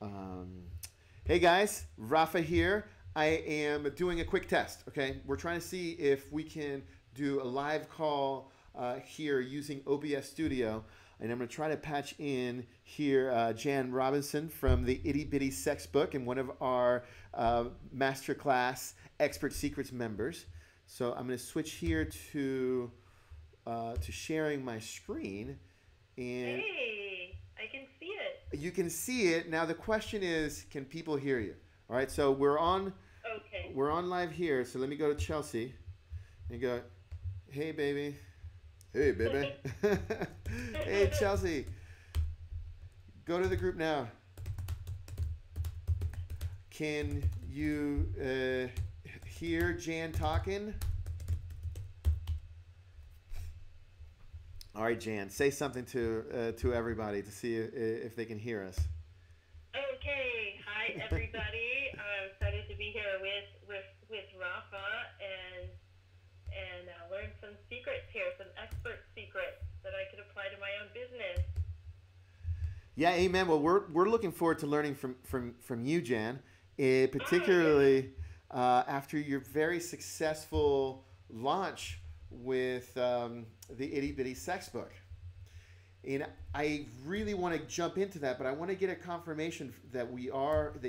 Um, hey guys, Rafa here. I am doing a quick test. Okay, we're trying to see if we can do a live call here using OBS Studio, and I'm going to try to patch in here Jan Robinson from the Itty Bitty Sex Book and one of our masterclass Expert Secrets members. So I'm going to switch here to sharing my screen, and hey, I can see it. you can see it. Now the question is, can people hear you? All right, so we're on live here. So let me go to Chelsea and go, hey baby. Hey baby. Hey Chelsea. Go to the group now. Can you hear Jan talking? All right, Jan, say something to everybody to see if they can hear us. Okay, hi everybody. I'm excited to be here with Rafa and learn some secrets here, some expert secrets that I could apply to my own business. Yeah, amen. Well, we're looking forward to learning from you, Jan, particularly after your very successful launch with the Itty Bitty Sex Book. And I really want to jump into that, but I want to get a confirmation that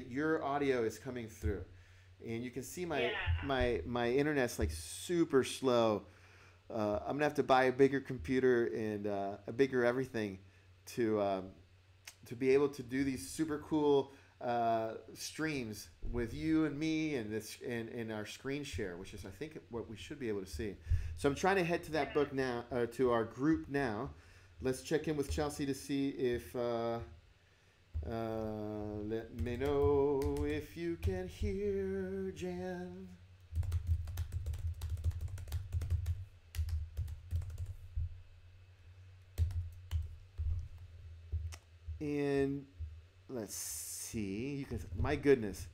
your audio is coming through. And you can see my internet's like super slow. I'm gonna have to buy a bigger computer and a bigger everything to be able to do these super cool streams with you and me and our screen share, which is I think what we should be able to see. So I'm trying to head to that book now, to our group now. Let's check in with Chelsea to see if let me know if you can hear Jan. And let's see. You can. My goodness.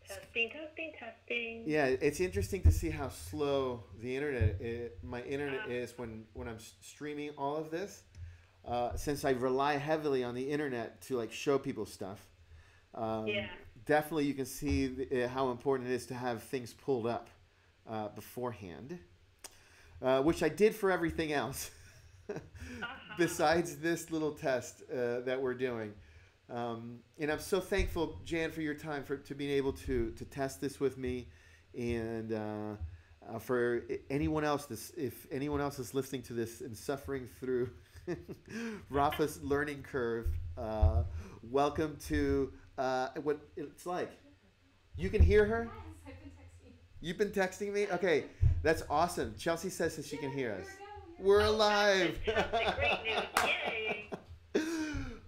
Testing, testing, testing. Yeah, it's interesting to see how slow the internet. My internet is when I'm streaming all of this. Since I rely heavily on the internet to like show people stuff. Definitely, you can see how important it is to have things pulled up beforehand, which I did for everything else. Besides this little test that we're doing. And I'm so thankful, Jan, for your time to being able to test this with me, and for anyone else, if anyone else is listening to this and suffering through Rafa's learning curve, welcome to what it's like. You can hear her? Yes, I've been texting. You've been texting me? Okay, that's awesome. Chelsea says that she can hear us. We're alive. Great news. Yay.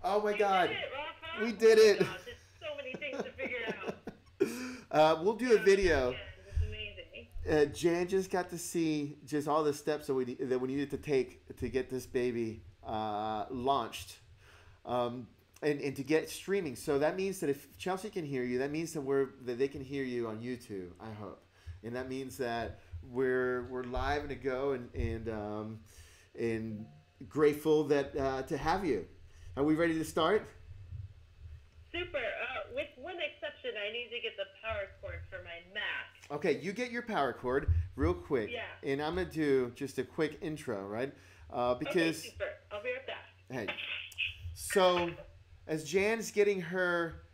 Oh my God. We did it, Rafa. We did it. Oh my God, there's so many things to figure out. We'll do a video. It's amazing. Jan just got to see just all the steps that we needed to take to get this baby launched, and to get streaming. So that means that if Chelsea can hear you, that means that they can hear you on YouTube, I hope. And that means that we're live and to go, and grateful that to have you. Are we ready to start? Super. With one exception, I need to get the power cord for my Mac. Okay, you get your power cord real quick. Yeah. And I'm going to do just a quick intro, right? Because Okay, super. I'll be right back. Hey. So as Jan's getting her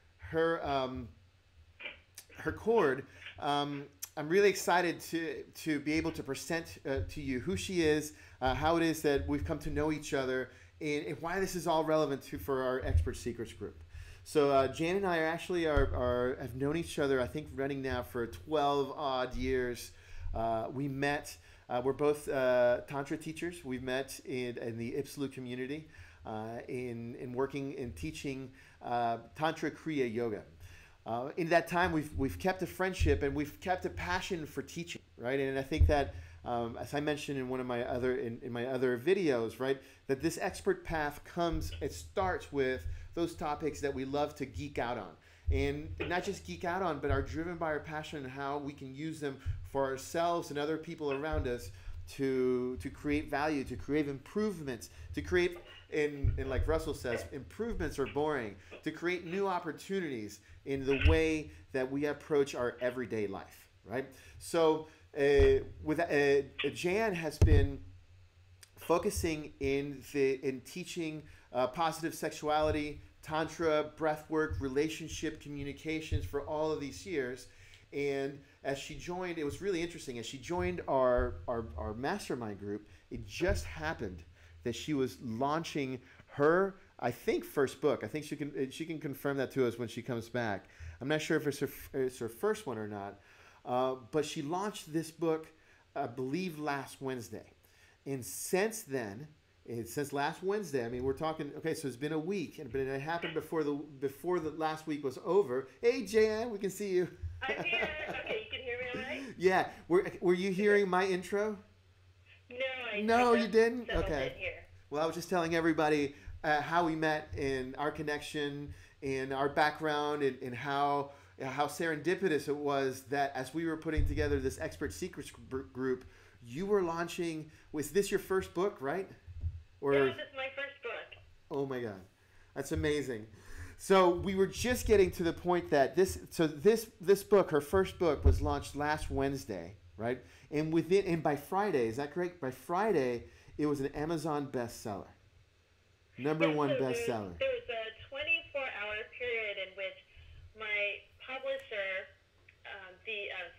cord, I'm really excited to be able to present to you who she is, how it is that we've come to know each other, and why this is all relevant for our Expert Secrets group. So Jan and I have known each other, I think, running now for 12 odd years. We met. We're both Tantra teachers. We've met in the Ipsalu community, in working and teaching Tantra Kriya Yoga. In that time, we've kept a friendship and we've kept a passion for teaching, right? And I think that, as I mentioned in one of my other videos, right, that this expert path starts with those topics that we love to geek out on, and not just geek out on, but are driven by our passion and how we can use them for ourselves and other people around us to create value, to create improvements, to create, and like Russell says, improvements are boring, to create new opportunities in the way that we approach our everyday life, right? So with Jan has been focusing in teaching positive sexuality, tantra, breathwork, relationship communications for all of these years. And as she joined, it was really interesting. As she joined our mastermind group, it just happened that she was launching her, I think, first book. I think she can confirm that to us when she comes back. I'm not sure if it's her first one or not, but she launched this book, I believe, last Wednesday. And since then, since last Wednesday, I mean, we're talking. Okay, so it's been a week, but it happened before the last week was over. Hey, Jan, we can see you. I'm here. Okay, you can hear me all right? Yeah. Were you hearing my intro? No, you didn't? Okay. Well, I was just telling everybody how we met and our connection and our background and how serendipitous it was that as we were putting together this expert secrets group, you were launching. Was this your first book, right? Or, yeah, this is my first book. Oh my God, that's amazing. So we were just getting to the point that this book, her first book, was launched last Wednesday, right? And by Friday, is that correct? By Friday, it was an Amazon bestseller, number one bestseller. There was a 24-hour period in which my publisher,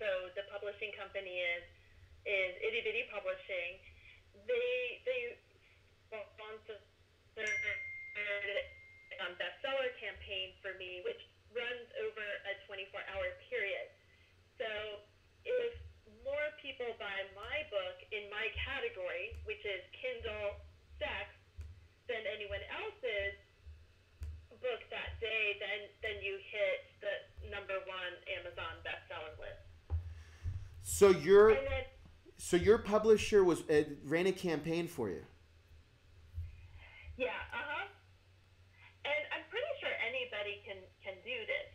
so the publishing company is Itty Publishing. They sponsored bestseller campaign for me, which runs over a 24-hour period. So if more people buy my book in my category, which is Kindle sex, than anyone else's book that day, then you hit the number one Amazon bestseller list. So your publisher ran a campaign for you. Yeah, and I'm pretty sure anybody can do this.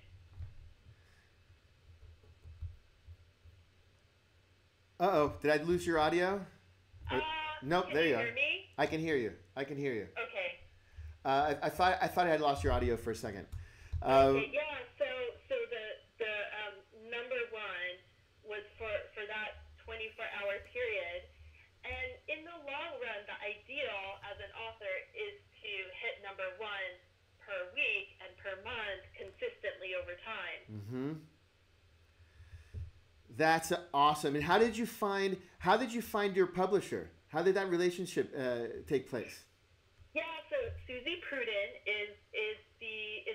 Uh-oh, did I lose your audio? Nope, there you are. Can you hear me? I can hear you. Okay. I thought I had lost your audio for a second. Okay, yeah. So the number one was for that 24-hour period, and in the long run, the ideal as an author is to hit number one per week and per month consistently over time. Mm-hmm. That's awesome. And how did you find your publisher? How did that relationship take place? Yeah, so Susie Pruden is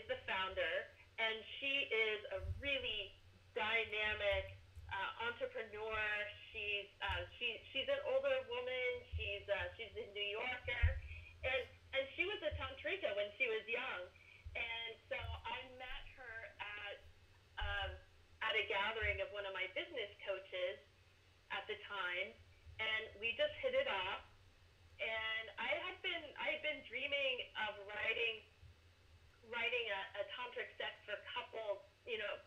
the founder, and she is a really dynamic entrepreneur. She's an older woman. She's a New Yorker, and she was a tantrika when she was young, and so I met her at a gathering of one of my business coaches at the time, and we just hit it off. And I had been dreaming of writing a tantric sex for couples,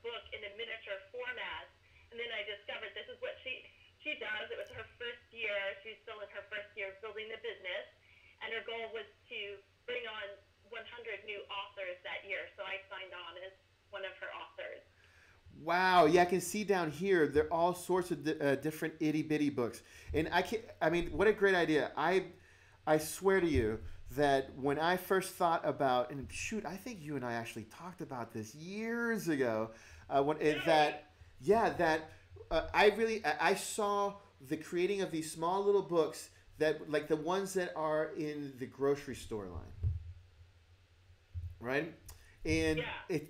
book in a miniature format. And then I discovered this is what she does. It was her first year. She's still in her first year of building the business, and her goal was to bring on 100 new authors that year. So I signed on as one of her authors. Wow, yeah, I can see down here there are all sorts of different itty bitty books, and what a great idea! I swear to you that when I first thought about, and shoot, I think you and I actually talked about this years ago, I saw the creating of these small little books that like the ones that are in the grocery store line, right? And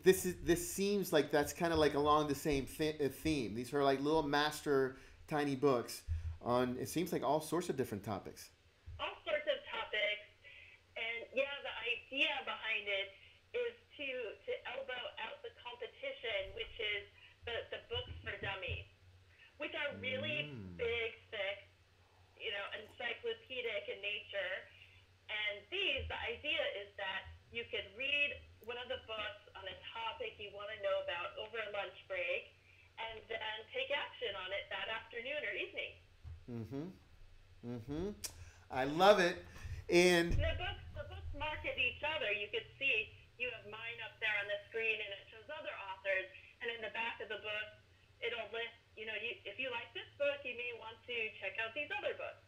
this seems like that's kind of like along the same theme. These are like little master tiny books on, it seems like all sorts of different topics. All sorts of topics. And yeah, the idea behind it is to elbow out the competition, which is the books for dummies, which are really big, thick, encyclopedic in nature. And the idea is that you could read one of the books on a topic you want to know about over a lunch break, and then take action on it that afternoon or evening. Mm-hmm. Mm-hmm. I love it. And The books market each other. You could see you have mine up there on the screen, and it shows other authors. And in the back of the book, it'll list. If you like this book, you may want to check out these other books.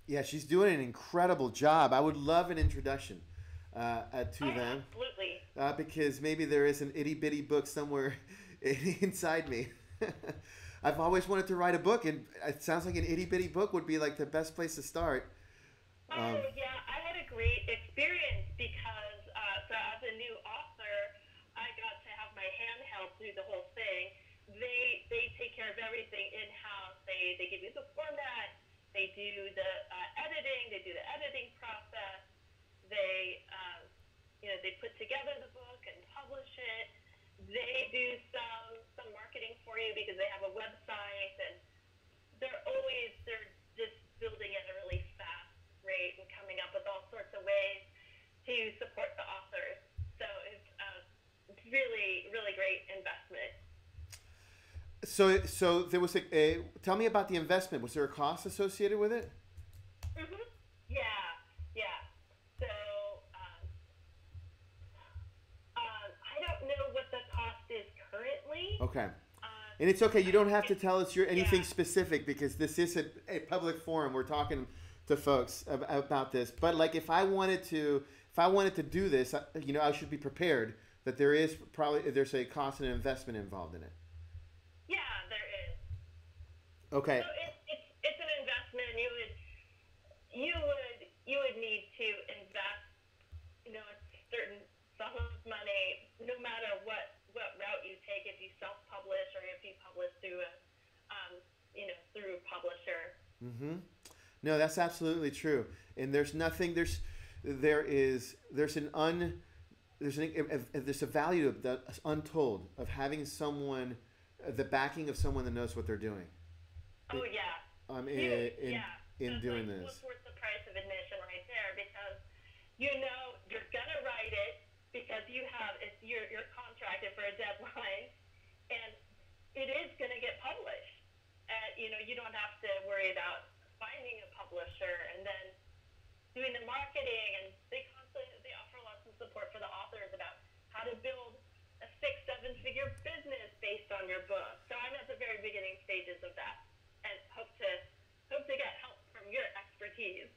yeah, she's doing an incredible job. I would love an introduction to Oh, them absolutely. because maybe there is an itty bitty book somewhere inside me. I've always wanted to write a book, and it sounds like an itty bitty book would be like the best place to start. Oh yeah, I had a great experience because so as a new author, I got to have my hand held through the whole thing. They take care of everything in house. They give you the format. They do the editing. They do the editing process. They they put together the book and publish it. They do some marketing for you because they have a website, and they're just building at a really fast rate and coming up with all sorts of ways to support the authors. So it's really really great investment. So there was tell me about the investment. Was there a cost associated with it? Mhm. Yeah, yeah. So I don't know what the cost is currently. Okay. And it's okay. You don't have to tell us anything Yeah. specific because this is a public forum. We're talking to folks about this. But like, if I wanted to do this, I should be prepared that there's a cost and investment involved in it. Yeah, there is. Okay. So it's an investment. You would need to invest, a certain sum of money, no matter what route you take. If you self-publish or if you publish through through a publisher. Mm-hmm. No, that's absolutely true. And there's a value that's untold of having someone, the backing of someone that knows what they're doing. Oh yeah. In That's doing like this. what's worth the price of admission right there, because you're gonna write it because you're contracted for a deadline, and it is gonna get published. And you don't have to worry about finding a publisher and then doing the marketing, and they offer lots of support for the authors about how to build a 6-7 figure business based on your book. So I'm at the very beginning stages of that, and hope to get help from your expertise.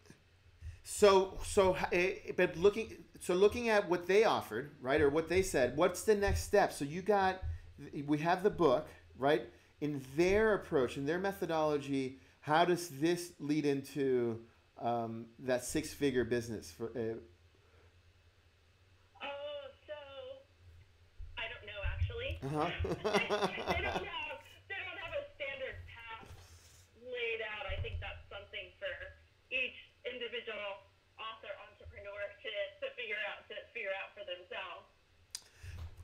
But looking at what they offered, right, or what they said, what's the next step? So we have the book, right? In their approach, in their methodology, how does this lead into that 6-figure business? So I don't know actually. They don't have a standard path laid out. I think that's something for each individual author entrepreneur to figure out for themselves.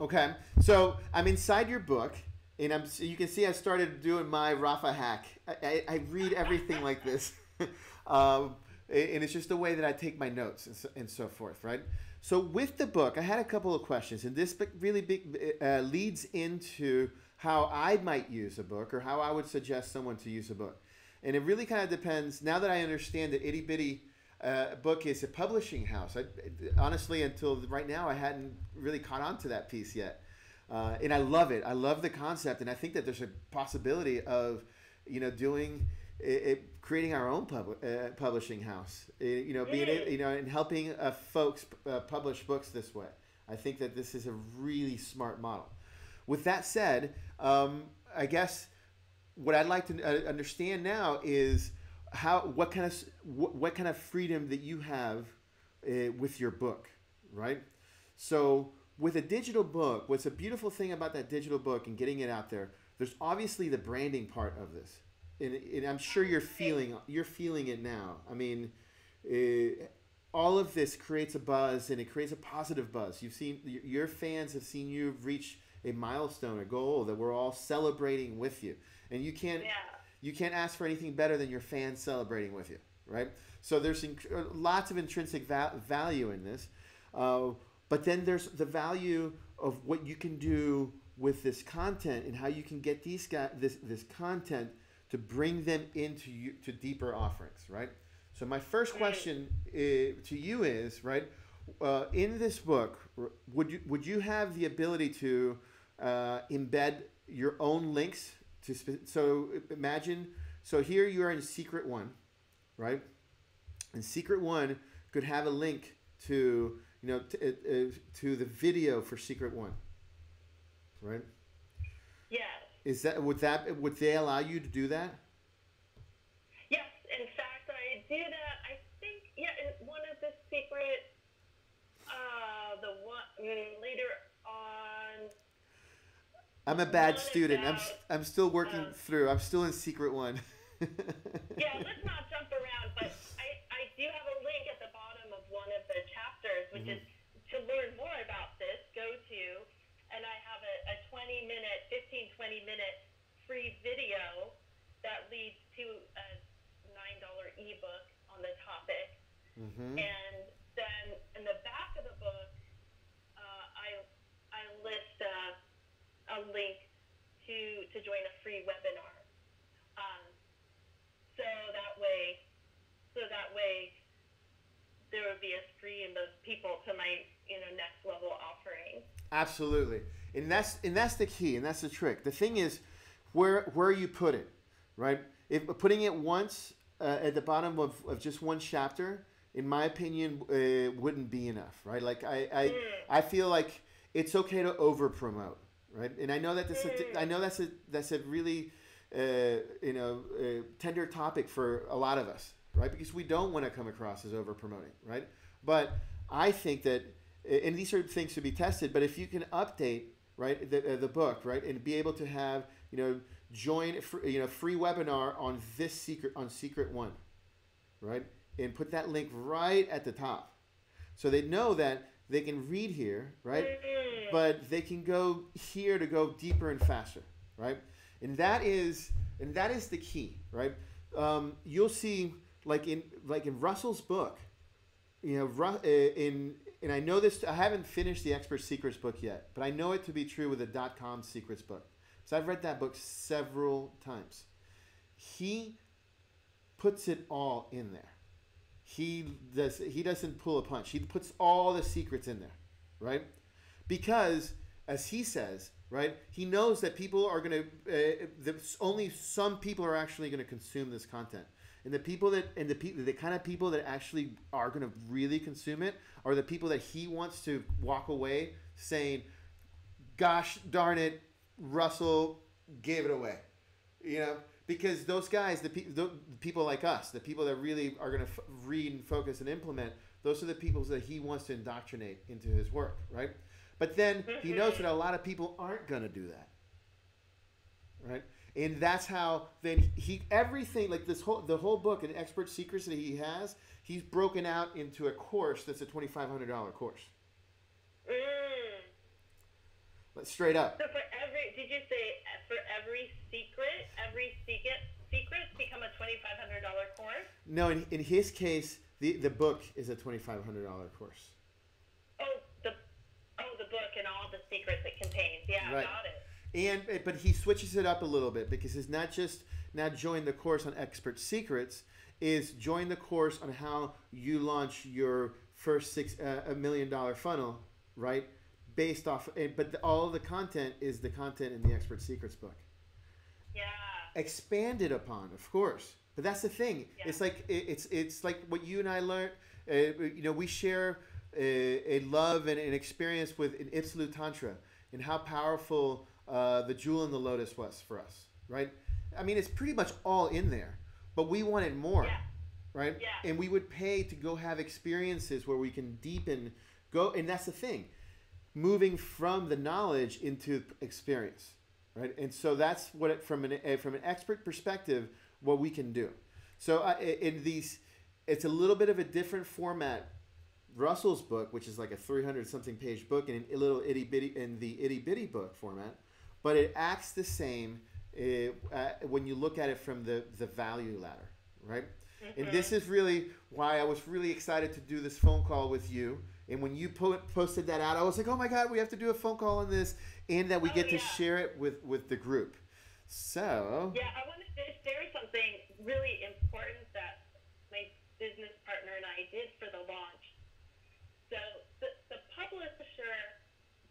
Okay, so I'm inside your book, and you can see I started doing my Rafa hack. I read everything like this, and it's just the way that I take my notes and so forth, right? So with the book, I had a couple of questions, and this really leads into how I might use a book or how I would suggest someone to use a book. And it really kind of depends. Now that I understand that Itty Bitty Book is a publishing house, honestly, until right now, I hadn't really caught on to that piece yet. And I love it. I love the concept, and I think that there's a possibility of, doing creating our own publishing house. And helping folks publish books this way. I think that this is a really smart model. With that said, I guess what I'd like to understand now is what kind of freedom that you have with your book, right? So with a digital book, what's a beautiful thing about that digital book and getting it out there? There's obviously the branding part of this, and I'm sure you're feeling it now. I mean, all of this creates a buzz, and it creates a positive buzz. Your fans have seen you reach a milestone, a goal that we're all celebrating with you, and you can't ask for anything better than your fans celebrating with you, right? So there's lots of intrinsic value in this, but then there's the value of what you can do with this content and how you can get this content to bring them into you to deeper offerings, right? So my first question to you is, right, in this book, would you have the ability to embed your own links to so imagine, so here you are in secret one, right? And secret one could have a link to, you know, to the video for secret one, right? Yes. Is that would they allow you to do that? Yes, in fact, I do that. I think, in one of the secret, the one later on. I'm a bad student. I'm still working through. I'm still in secret one. Yeah, let's not jump around, but I do have a link at the bottom of one of the chapters, which is to learn more about this, go to, and I have a 20-minute free video that leads to a $9 ebook on the topic. And then in the back of the book, I list a link to join a free webinar. So that way there would be a stream of people to my next level offering. Absolutely, and that's the key, and that's the trick. The thing is where you put it, right? If putting it once at the bottom of just one chapter, in my opinion, wouldn't be enough, right? Like I feel like it's okay to over promote, right? And I know that that's a really tender topic for a lot of us, right? Because we don't want to come across as over promoting, right? But I think that, and these are things to be tested, but if you can update, right, the book, right, and be able to have, join free webinar on secret one, right, and put that link right at the top, so they know that they can read here, right, but they can go here to go deeper and faster, right, and that is the key, right. You'll see, like in Russell's book, and I know this, I haven't finished the Expert Secrets book yet, but I know it to be true with the .com Secrets book. So I've read that book several times. He puts it all in there. He doesn't pull a punch. He puts all the secrets in there, right? Because, as he says, right, he knows that people are going to, only some people are actually going to consume this content. And the kind of people that actually are going to really consume it are the people that he wants to walk away saying, gosh darn it, Russell gave it away. Because those guys, the people like us, the people that really are going to read and focus and implement, those are the people that he wants to indoctrinate into his work, right? But then he knows that a lot of people aren't going to do that, right? And that's how then everything, like the whole book and Expert Secrets that he has, he's broken out into a course that's a $2,500 course. But straight up. So did you say for every secret become a $2,500 course? No, in his case, the book is a $2,500 course. The book and all the secrets it contains. Yeah, right. Got it. But he switches it up a little bit, because it's not just now join the course on Expert Secrets, is join the course on how you launch your first $1 million funnel, right? Based off, but all the content is the content in the Expert Secrets book. Yeah. Expanded upon, of course. But that's the thing. Yeah. It's like what you and I learned. We share a love and an experience with an Absolute Tantra, and how powerful the jewel in the lotus was for us, right? I mean, it's pretty much all in there, but we wanted more, right? Yeah. And we would pay to go have experiences where we can deepen, and that's the thing, moving from the knowledge into experience, right? And so that's what from an expert perspective, what we can do. So it's a little bit of a different format. Russell's book, which is like a 300-something page book, and a little itty bitty in the itty bitty book format, but it acts the same when you look at it from the value ladder, right? Mm-hmm. And this is really why I was really excited to do this phone call with you. And when you posted that out, I was like, oh my God, we have to do a phone call on this, and that we get to share it with the group. So yeah, I wanted to share really important that my business partner and I did for the launch. So the publisher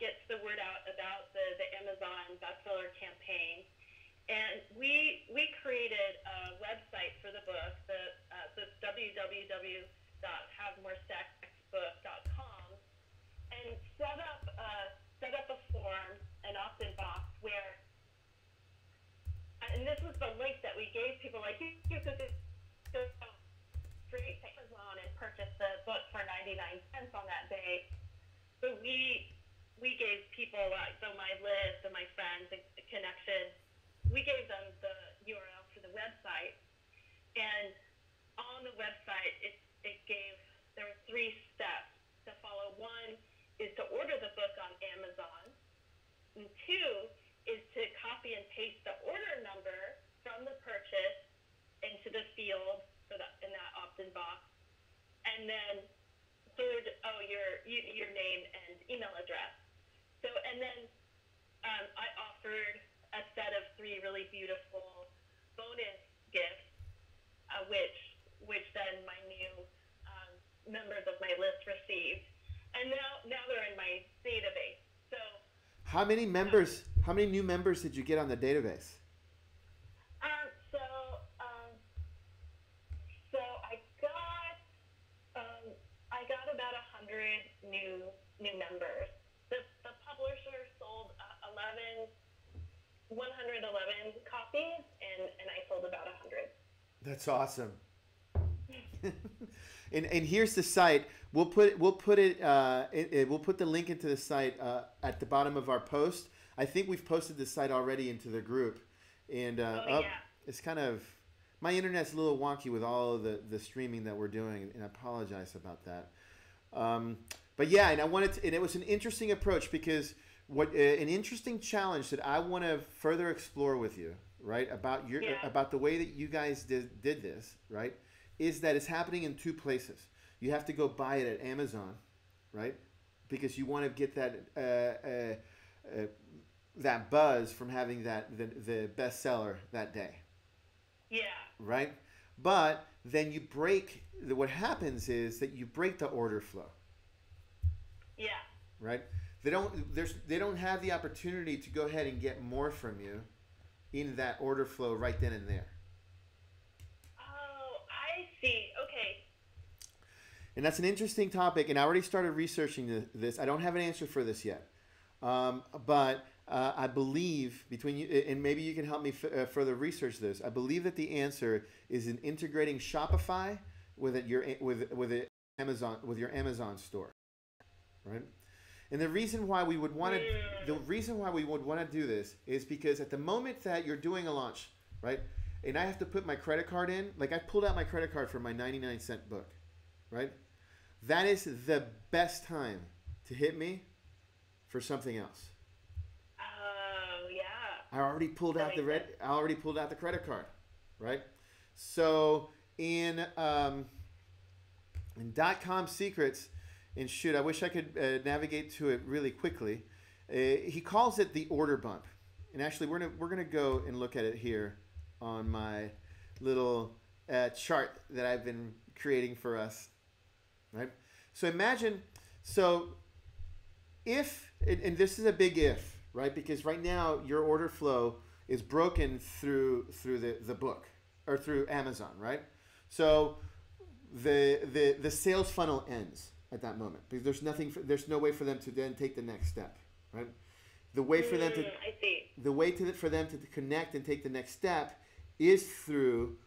gets the word out about the Amazon bestseller campaign, and we created a website for the book. So it's www.havemoresexbook.com, and set up a form, an opt-in box where, and this was the link that we gave people, like you could go straight to Amazon and purchase the book for 99 cents on that day. So we gave people, so my list and my friends and connections, we gave them the URL for the website, and on the website there were 3 steps to follow. 1 is to order the book on Amazon, and 2 is to copy and paste the order number from the purchase into the field in that opt-in box, and then 3rd, your name and email address. So, and then I offered a set of 3 really beautiful bonus gifts, which then my new members of my list received, and now they're in my database. So, how many new members did you get on the database? So I got about 100 new members. The publisher sold 111 copies, and I sold about 100. That's awesome. and here's the site. We'll put the link into the site at the bottom of our post. I think we've posted the site already into the group, and it's kind of, my internet's a little wonky with all of the streaming that we're doing, and I apologize about that. But yeah, and and it was an interesting approach, because an interesting challenge that I want to further explore with you, right, about the way that you guys did this, right, is that it's happening in 2 places. You have to go buy it at Amazon, right, because you want to get that buzz from having the bestseller that day. Yeah. Right, but then what happens is that you break the order flow. Yeah. Right. They don't have the opportunity to go ahead and get more from you in that order flow right then and there. Oh, I see. Okay. And that's an interesting topic, and I already started researching this. I don't have an answer for this yet, but I believe between you, and maybe you can help me further research this. I believe that the answer is in integrating Shopify with your Amazon store, right? And the reason why we would want to do this is because at the moment that you're doing a launch, right, and I have to put my credit card in, like I pulled out my credit card for my 99-cent book, right? That is the best time to hit me for something else. Oh, yeah. I already pulled out the credit card, right? So in .com secrets, and shoot, I wish I could navigate to it really quickly. He calls it the order bump, and actually we're gonna go and look at it here on my little chart that I've been creating for us, right? So imagine, if, and this is a big if, right? Because right now your order flow is broken through the book or through Amazon, right? So the sales funnel ends at that moment because there's no way for them to then take the next step, right? The way for them to connect and take the next step is through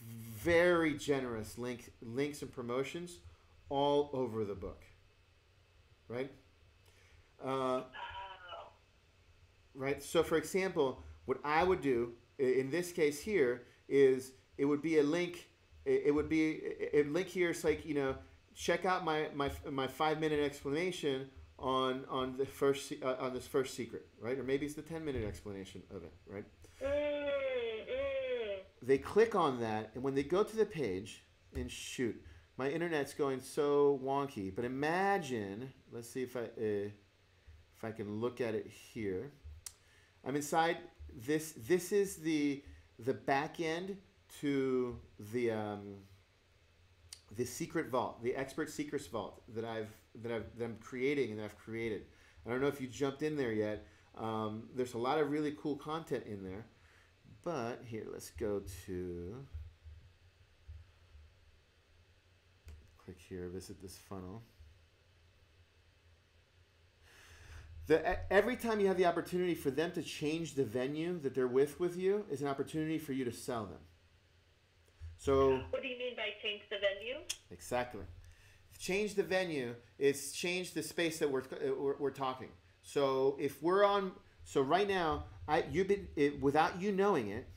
very generous links and promotions all over the book, right? Right. So, for example, what I would do in this case here is it would be a link. It would be a link here. It's like, check out my 5-minute explanation on this first secret, right? Or maybe it's the 10-minute explanation of it, right? They click on that, and when they go to the page, and shoot, my internet's going so wonky. But imagine, let's see if I can look at it here. I'm inside this. This is the back end to the secret vault, the expert secrets vault that I'm creating and that I've created. I don't know if you jumped in there yet. There's a lot of really cool content in there. But here, let's go to, click here, visit this funnel. Every time you have the opportunity for them to change the venue that they're with you is an opportunity for you to sell them. So, what do you mean by change the venue? Exactly. Change the venue is change the space that we're talking. So if we're on, so right now, without you knowing it,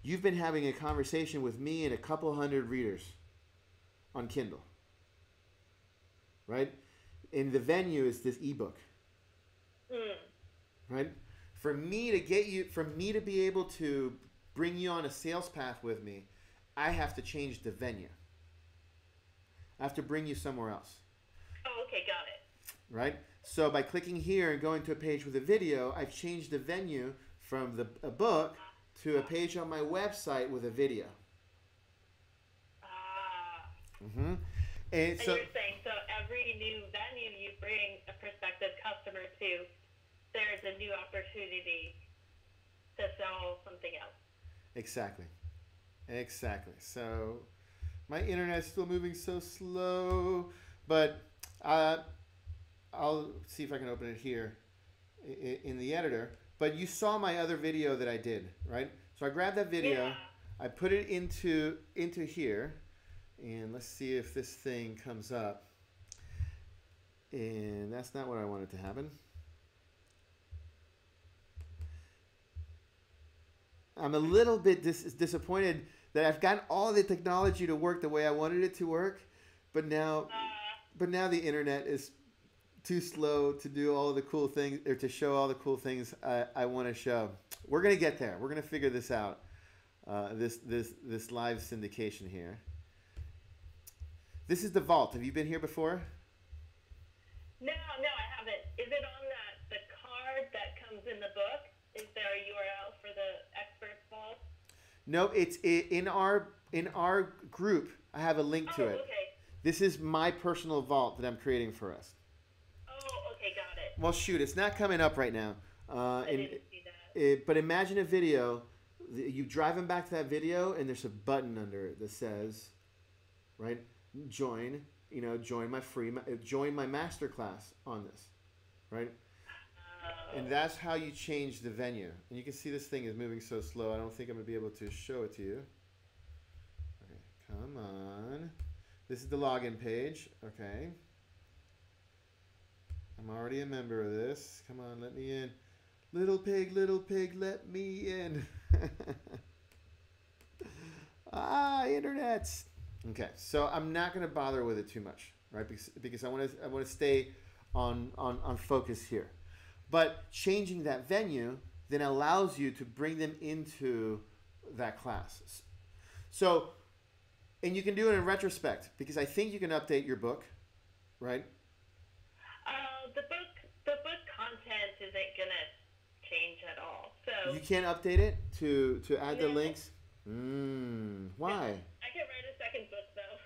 you've been having a conversation with me and a couple hundred readers on Kindle, right? And the venue is this ebook, right? For me to be able to bring you on a sales path with me, I have to change the venue. I have to bring you somewhere else. Oh, okay, got it. Right? So by clicking here and going to a page with a video, I've changed the venue from a book to a page on my website with a video. Mm-hmm. And so you're saying, so every new venue you bring a prospective customer to, there's a new opportunity to sell something else. Exactly. So my internet's still moving so slow, but I'll see if I can open it here in the editor. But you saw my other video that I did, right? So I grabbed that video, yeah. I put it into here, and let's see if this thing comes up. And that's not what I wanted to happen. I'm a little bit disappointed that I've gotten all the technology to work the way I wanted it to work, but now the internet is too slow to do all the cool things, or to show all the cool things I want to show. We're gonna get there. We're gonna figure this out. This live syndication here. This is the vault. Have you been here before? No, I haven't. Is it on the card that comes in the book? Is there a URL for the experts vault? No, it's in our group. I have a link to it. Okay. This is my personal vault that I'm creating for us. Oh, okay, got it. Well, shoot, it's not coming up right now. I didn't see that. But imagine a video. You driving back to that video, and there's a button under it that says, right, join. Join my masterclass on this, right? And that's how you change the venue. And you can see this thing is moving so slow. I don't think I'm going to be able to show it to you. Okay, come on. This is the login page. Okay. I'm already a member of this. Come on, let me in. Little pig, let me in. Internets. Okay, so I'm not going to bother with it too much, right? Because I want to stay on focus here. But changing that venue then allows you to bring them into that class. So, and you can do it in retrospect, because I think you can update your book, right? The book content isn't gonna change at all. So you can't update it to add the links. Why? I can write a second book though.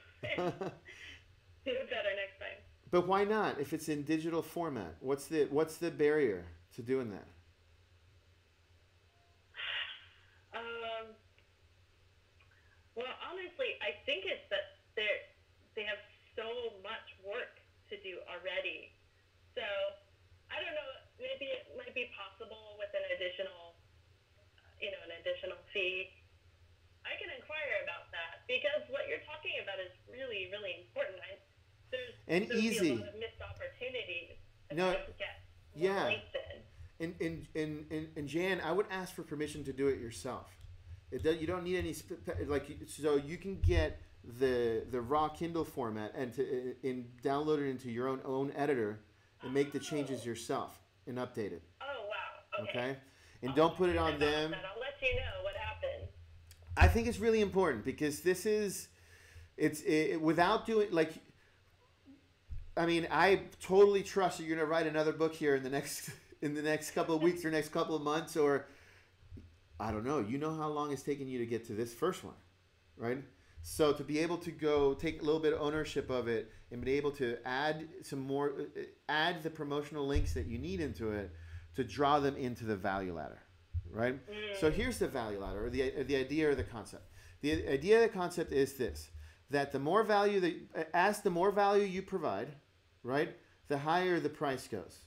Do it better next time. But why not? If it's in digital format, what's the barrier to doing that? Well, honestly, I think it's that they have so much work to do already. So I don't know. Maybe it might be possible with an additional fee. I can inquire about that, because what you're talking about is really, really important. There's easy. Be a lot of missed opportunities. Yeah. And Jan, I would ask for permission to do it yourself. You don't need any so you can get the raw Kindle format and download it into your own editor and make the changes yourself and update it. Oh wow. Okay. And don't put it on them. I'll let you know what happens. I think it's really important, because without doing I totally trust that you're going to write another book here in the next couple of weeks or next couple of months, or I don't know. You know how long it's taken you to get to this first one, right? So to be able to go take a little bit of ownership of it and be able to add some more, add the promotional links that you need into it to draw them into the value ladder, right? So here's the value ladder, or the idea or the concept. The idea of the concept is this, that the more value the more value you provide, right, the higher the price goes.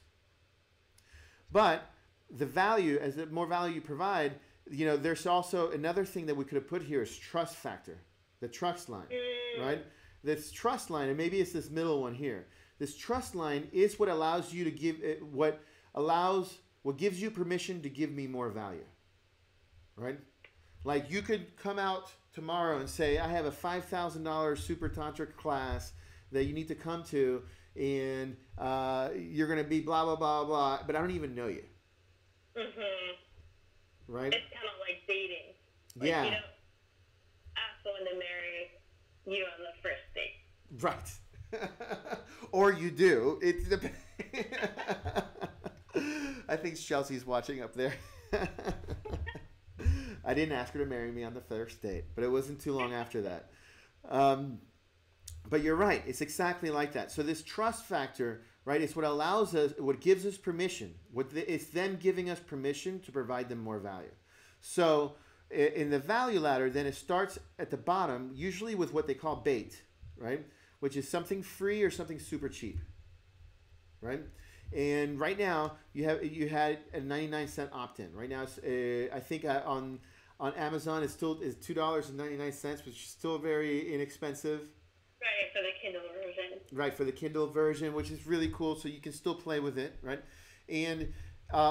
But the value, as the more value you provide, there's also another thing that we could have put here is trust factor, the trust line, right? This trust line, and maybe it's this middle one here. This trust line is what allows you to give, what gives you permission to give me more value, right? Like you could come out tomorrow and say, I have a $5,000 super tantric class that you need to come to, and you're going to be blah, blah, blah, blah, but I don't even know you. Right? It's kind of like dating. Yeah. You don't ask someone to marry you on the first date. Right. Or you do. It's the. I think Chelsea's watching up there. I didn't ask her to marry me on the first date, but it wasn't too long after that. But you're right. It's exactly like that. So this trust factor, right, is what allows us, what gives us permission. It's them giving us permission to provide them more value. So in the value ladder, then it starts at the bottom, usually with what they call bait, right, which is something free or something super cheap, right? And right now you had a 99-cent opt-in. Right now, I think on Amazon it's $2.99, which is still very inexpensive. Right, for the Kindle version. Right, for the Kindle version, which is really cool, so you can still play with it, right? And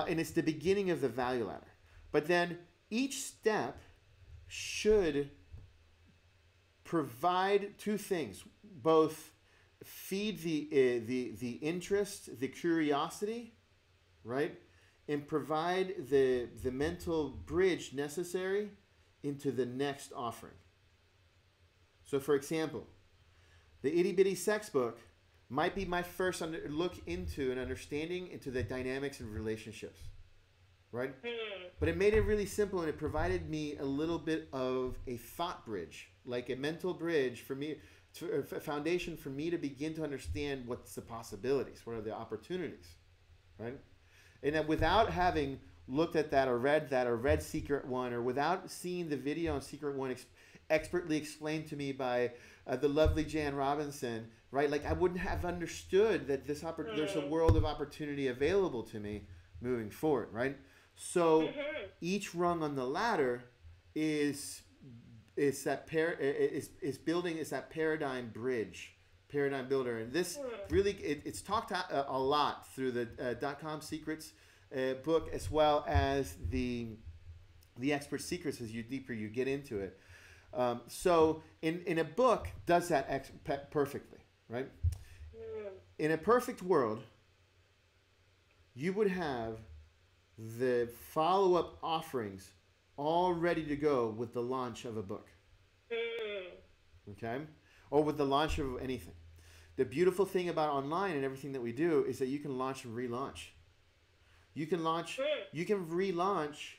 it's the beginning of the value ladder. But then each step should provide two things, both feed the interest, the curiosity, right? And provide the mental bridge necessary into the next offering. So for example, the Itty Bitty Sex book might be my first look into and understanding into the dynamics of relationships, right? But it made it really simple, and it provided me a little bit of a thought bridge, like a mental bridge for me, a foundation for me to begin to understand what's the possibilities, what are the opportunities, right? And that without having looked at that or read Secret One, or without seeing the video on Secret One expertly explained to me by the lovely Jan Robinson, right? Like I wouldn't have understood that there's a world of opportunity available to me moving forward, right? So each rung on the ladder is building that paradigm bridge, paradigm builder, and this really it's talked a lot through the .com Secrets book, as well as the Expert Secrets as deeper you get into it. So in a book does that perfectly, right? In a perfect world, you would have the follow-up offerings all ready to go with the launch of a book, okay? Or with the launch of anything. The beautiful thing about online and everything that we do is that you can launch and relaunch. You can relaunch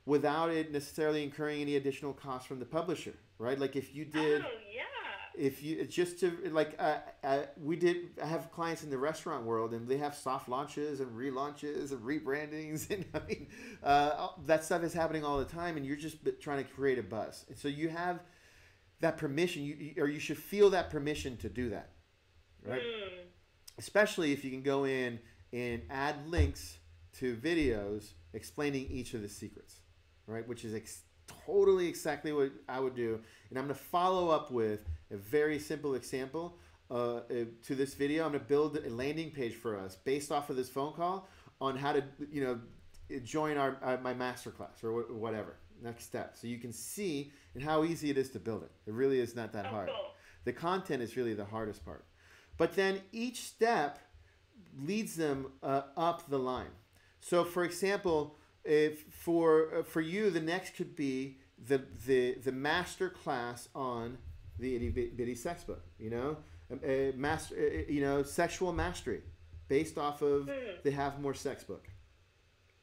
without it necessarily incurring any additional costs from the publisher, right? Like if you did, if you just to like I have clients in the restaurant world, and they have soft launches and relaunches and rebrandings, and I mean that stuff is happening all the time, and you're just trying to create a buzz. And so you have that permission, you should feel that permission to do that, right? Especially if you can go in and add links to videos explaining each of the secrets, right? Which is totally exactly what I would do. And I'm going to follow up with a very simple example to this video. I'm going to build a landing page for us based off of this phone call on how to, join my masterclass or whatever next step. So you can see and how easy it is to build it. It really is not that hard. Cool. The content is really the hardest part. But then each step leads them up the line. So for example, if for you, the next could be the master class on the Itty Bitty Sex book, sexual mastery based off of the Have More Sex book,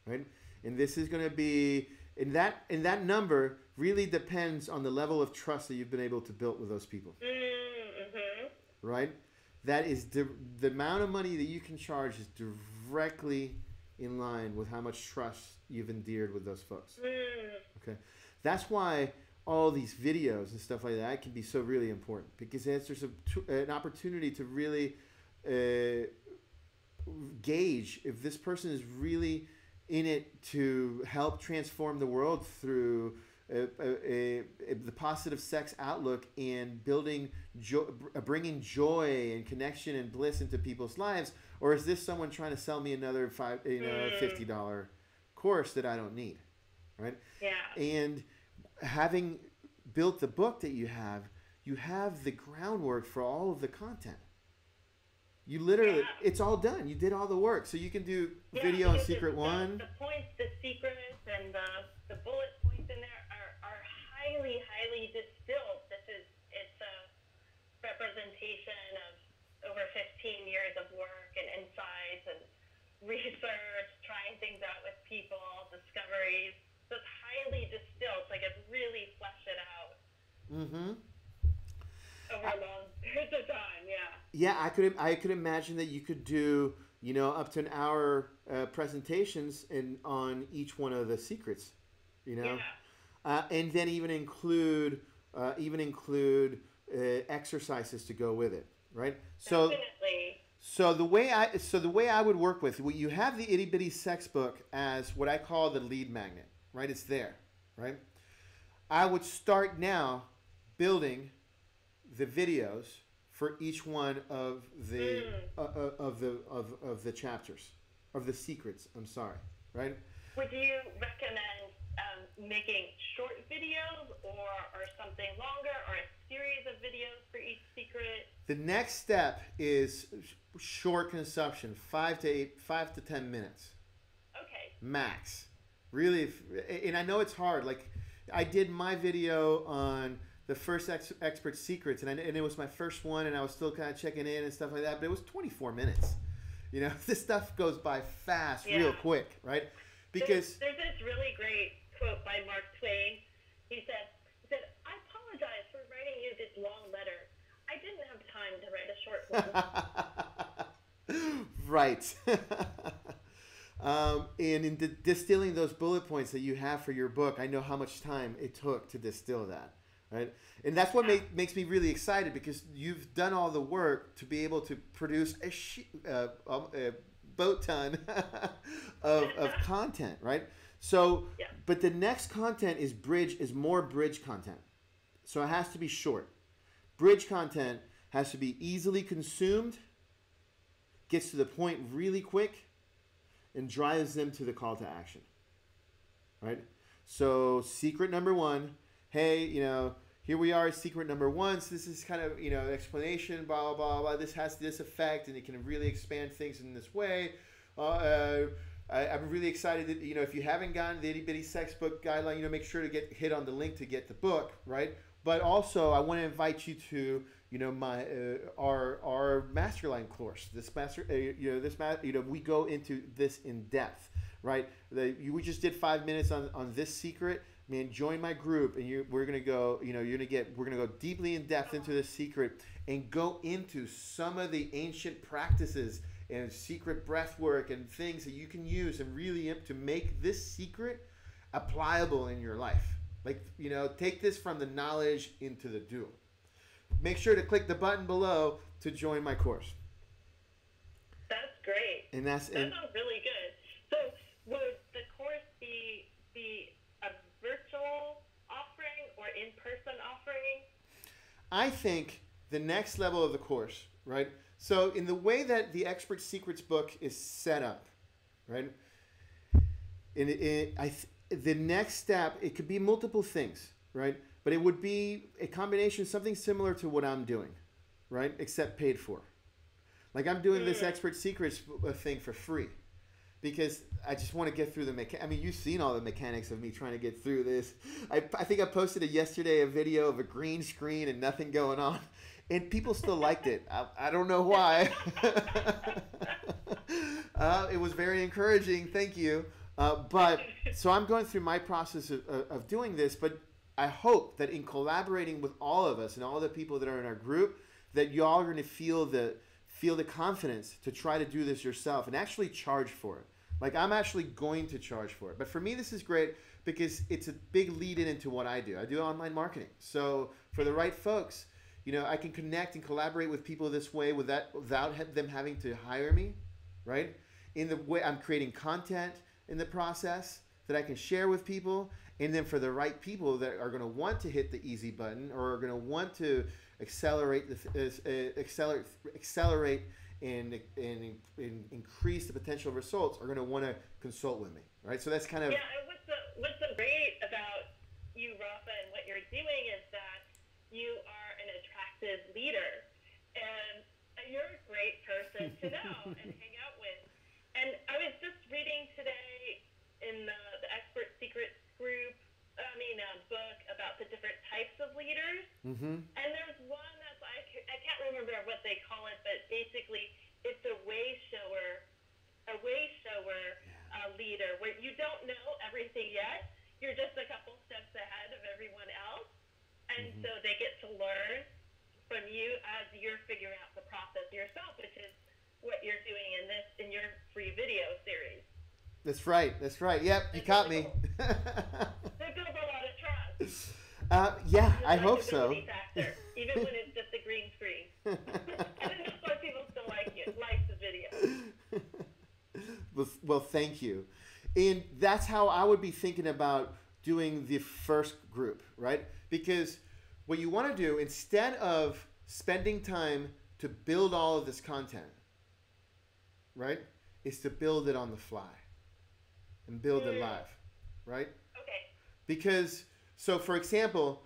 right? And this is going to be And that number really depends on the level of trust that you've been able to build with those people. Mm-hmm. Right? That is the amount of money that you can charge is directly in line with how much trust you've endeared with those folks. Okay, that's why all these videos and stuff like that can be so really important, because there's an opportunity to really gauge if this person is really in it to help transform the world through the positive sex outlook and bringing joy and connection and bliss into people's lives, or is this someone trying to sell me another $50 course that I don't need, right? Yeah. And having built the book that you have the groundwork for all of the content. You literally, it's all done. You did all the work, so you can do video on Secret One. The points, the secrets, and the bullet points in there are highly, highly distilled. It's a representation of over 15 years of work and insights and research, trying things out with people, discoveries. So it's highly distilled. Like it's really fleshed it out. Mm-hmm. Over long periods of time, Yeah, I could imagine that you could do, up to an hour presentations on each one of the secrets, and then even include exercises to go with it, right? So definitely. So the way I would work with, you have the Itty Bitty Sex book as what I call the lead magnet, right? It's there, right? I would start now building the videos for each one of the of the chapters, of the secrets. I'm sorry, right? Would you recommend making short videos or something longer, or a series of videos for each secret? The next step is short consumption, 5 to 10 minutes. Okay. Max. Really, and I know it's hard. Like, I did my video on the first expert secrets, and it was my first one, and I was still kind of checking in and stuff like that, but it was 24 minutes. This stuff goes by fast, real quick, right? Because there's this really great quote by Mark Twain. He said, "I apologize for writing you this long letter. I didn't have time to write a short one." Right. And in distilling those bullet points that you have for your book, I know how much time it took to distill that. Right? And that's what makes me really excited, because you've done all the work to be able to produce a boat ton of content, right? So, but the next content is more bridge content. So it has to be short. Bridge content has to be easily consumed, gets to the point really quick, and drives them to the call to action, right? So secret number one, hey, here we are, secret number one. So this is kind of, explanation, blah, blah, blah. This has this effect, and it can really expand things in this way. I'm really excited that, if you haven't gotten the Itty Bitty Sex book guideline, make sure to hit on the link to get the book, right? But also, I want to invite you to, my our masterline course. We go into this in depth, right? We just did 5 minutes on this secret. Man, join my group, and we're gonna go. We're gonna go deeply in depth into this secret and go into some of the ancient practices and secret breath work and things that you can use and really to make this secret applicable in your life. Like, take this from the knowledge into the do. Make sure to click the button below to join my course. That's great. And that sounds really good. So would the course be a virtual offering or in-person offering? I think the next level of the course, right? So in the way that the Expert Secrets book is set up, right? The next step, it could be multiple things, right? But it would be a combination, something similar to what I'm doing, right? Except paid for. Like, I'm doing this Expert Secrets thing for free, because I just want to get through you've seen all the mechanics of me trying to get through this. I think I posted yesterday a video of a green screen and nothing going on, and people still liked it. I don't know why. It was very encouraging. Thank you. But so I'm going through my process of doing this, but I hope that in collaborating with all of us and all the people that are in our group, that y'all are going to feel the confidence to try to do this yourself and actually charge for it. Like I'm actually going to charge for it. But for me, this is great because it's a big lead in into what I do. I do online marketing. So for the right folks, you know, I can connect and collaborate with people this way without them having to hire me, right? In the way I'm creating content in the process that I can share with people. And then for the right people that are going to want to hit the easy button or are going to want to accelerate and increase the potential results are going to want to consult with me, right? So that's kind of what's so great about you, Rafa, and what you're doing is that you are an attractive leader, and you're a great person to know and hang out with. And I was just reading today in the Expert Secrets group, book about the different types of leaders. Mm-hmm. And there's one that's I can't remember what they call it, but basically it's a way shower leader where you don't know everything yet. You're just a couple steps ahead of everyone else, and so they get to learn from you as you're figuring out the process yourself, which is what you're doing in your free video series. That's right. Yep, you caught me. They build a lot of trust. Yeah, I hope so. Factor, even when it's just a green screen. And that's why people still like the video. Well, thank you. And that's how I would be thinking about doing the first group, right? Because what you want to do, instead of spending time to build all of this content, right, is to build it on the fly and build it live, right? Okay. Because, so for example,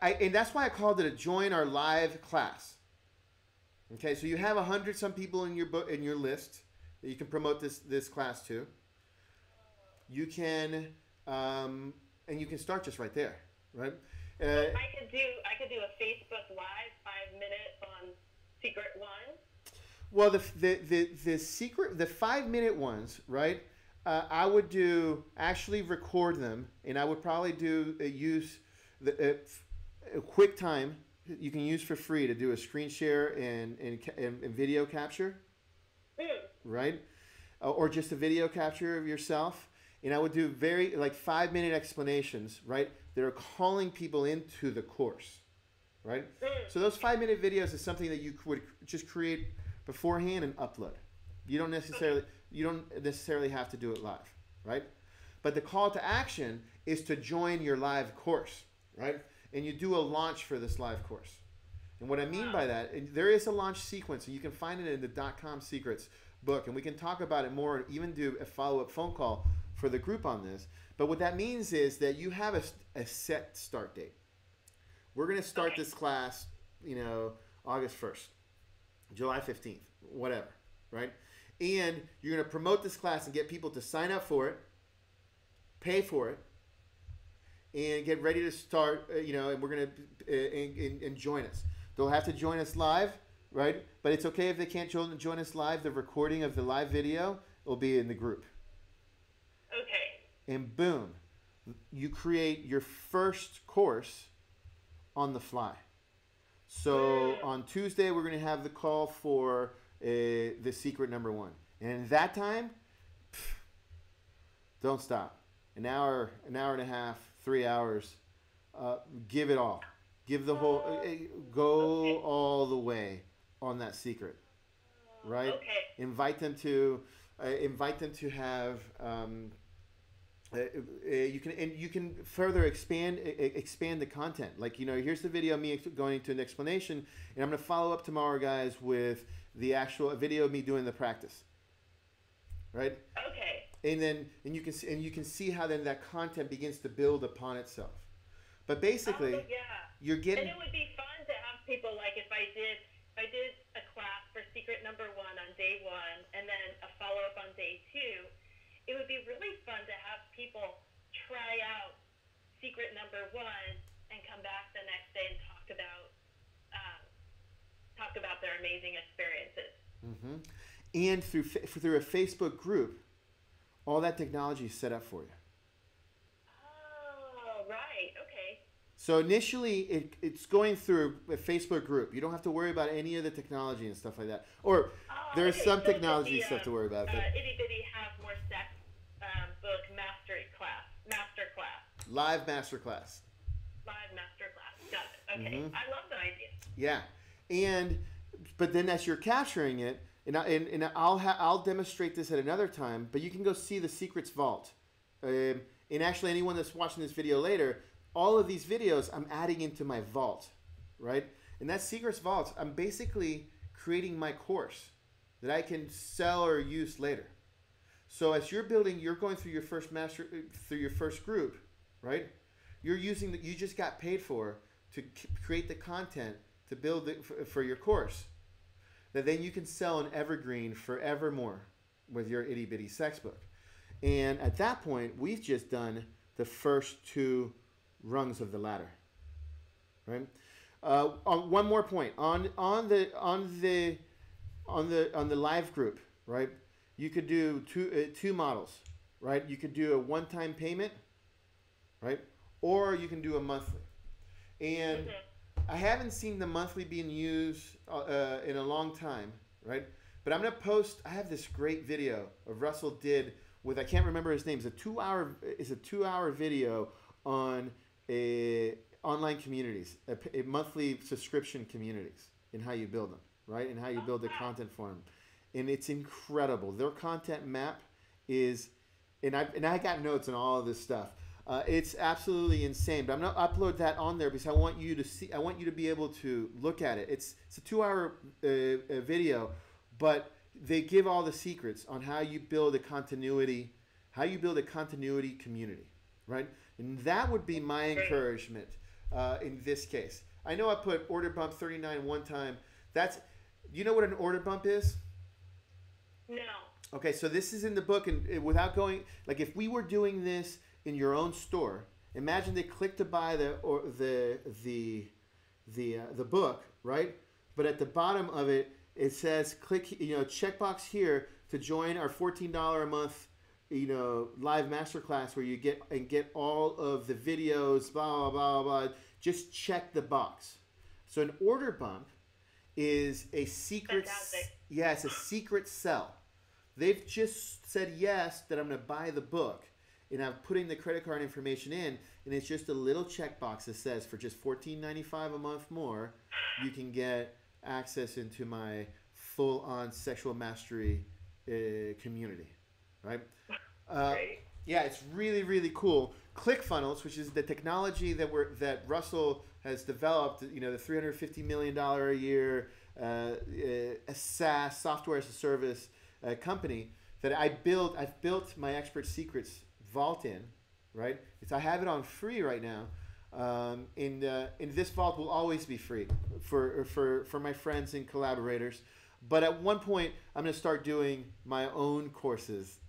and that's why I called it a join our live class. Okay, so you have 100 some people in your list that you can promote this class to. You can, and you can start just right there, right? I could do a Facebook Live 5-minute on Secret One. Well, the 5-minute ones, right? I would actually record them, and I would probably use a QuickTime you can use for free to do a screen share and video capture, right? Or just a video capture of yourself. And I would do 5-minute explanations, right? That are calling people into the course, right? So those 5-minute videos is something that you would just create beforehand and upload. You don't necessarily have to do it live, right? But the call to action is to join your live course, right? And you do a launch for this live course. And what I mean by that, there is a launch sequence, and you can find it in the .com Secrets book, and we can talk about it more and even do a follow-up phone call for the group on this. But what that means is that you have a set start date. We're going to start this class, August 1st, July 15th, whatever, right? And you're going to promote this class and get people to sign up for it, pay for it, and get ready to start, and we're going to and join us. They'll have to join us live, right? But it's okay if they can't join us live. The recording of the live video will be in the group. Okay. And boom, you create your first course on the fly. So on Tuesday, we're going to have the call for the secret number 1. And at that time, don't stop. An hour and a half, 3 hours. Give it all. Give the whole, go all the way on that secret, right? Okay. Invite them to have. You can further expand the content. Here's the video of me going into an explanation, and I'm going to follow up tomorrow, guys, with the actual video of me doing the practice. Right? Okay. And you can see how then that content begins to build upon itself. But basically, you're getting. And it would be fun to have people if I did a class for secret number 1 on day 1, and then a follow up on day 2. It would be really fun to have people try out secret number 1 and come back the next day and talk about their amazing experiences. Mm-hmm. And through a Facebook group, All that technology is set up for you. Oh, right. Okay. So initially, it's going through a Facebook group. You don't have to worry about any of the technology and stuff like that. Or Oh, there's okay. some So it's technology the stuff to worry about. But Itty Bitty Have More Sex book master class, live masterclass. live master class. Got it. Okay. Mm-hmm. I love the idea. Yeah, but then as you're capturing it, and I'll demonstrate this at another time. But you can go see the Secrets Vault. And actually, anyone that's watching this video later, all of these videos I'm adding into my vault, right? And that Secrets Vault, I'm basically creating my course that I can sell or use later. So as you're going through your first group, right? You just got paid for to create the content to build it for your course. That then you can sell an evergreen forevermore with your itty bitty sex book. And at that point, we've just done the first 2 rungs of the ladder, right? One more point on the live group, right? You could do two models, right? You could do a one-time payment, right? Or you can do a monthly. And I haven't seen the monthly being used in a long time, right? But I'm gonna post. I have this great video of Russell did with, I can't remember his name. It's a 2-hour video on online communities, a monthly subscription communities, and how you build them, right? And how you build the content for them. And it's incredible. Their content map is, and I got notes on all of this stuff. It's absolutely insane. But I'm gonna upload that on there because I want you to see. I want you to be able to look at it. It's a 2-hour video, but they give all the secrets on how you build a continuity community, right? And that would be my encouragement in this case. I know I put order bump 39 one time. You know what an order bump is? No. Okay, so this is in the book, and without going, like if we were doing this in your own store, imagine they click to buy the book, right? But at the bottom of it, it says click, checkbox here to join our $14 a month, live masterclass where you get all of the videos, blah, blah, blah, blah. Just check the box. So an order bump is a secret. Yeah, it's a secret sell. They've just said yes that I'm going to buy the book, and I'm putting the credit card information in, and it's just a little checkbox that says for just $14.95 a month more, you can get access into my full-on sexual mastery community, right? Yeah, it's really, really cool. ClickFunnels, which is the technology that Russell has developed, the $350 million a year a SaaS, software as a service company that I've built my Expert Secrets vault in, right? I have it on free right now. And this vault will always be free for my friends and collaborators. But at one point, I'm going to start doing my own courses,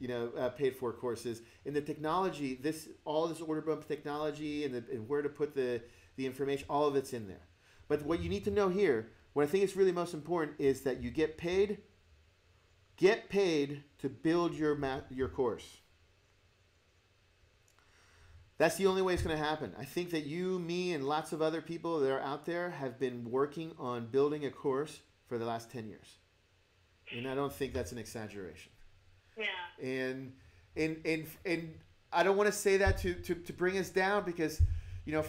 paid for courses. And the technology, all this order bump technology and where to put the information, all of it's in there. But what you need to know here, what I think is really most important, is that you get paid to build your course. That's the only way it's going to happen. I think that you, me, and lots of other people that are out there have been working on building a course for the last 10 years. And I don't think that's an exaggeration. Yeah. And I don't want to say that to bring us down because,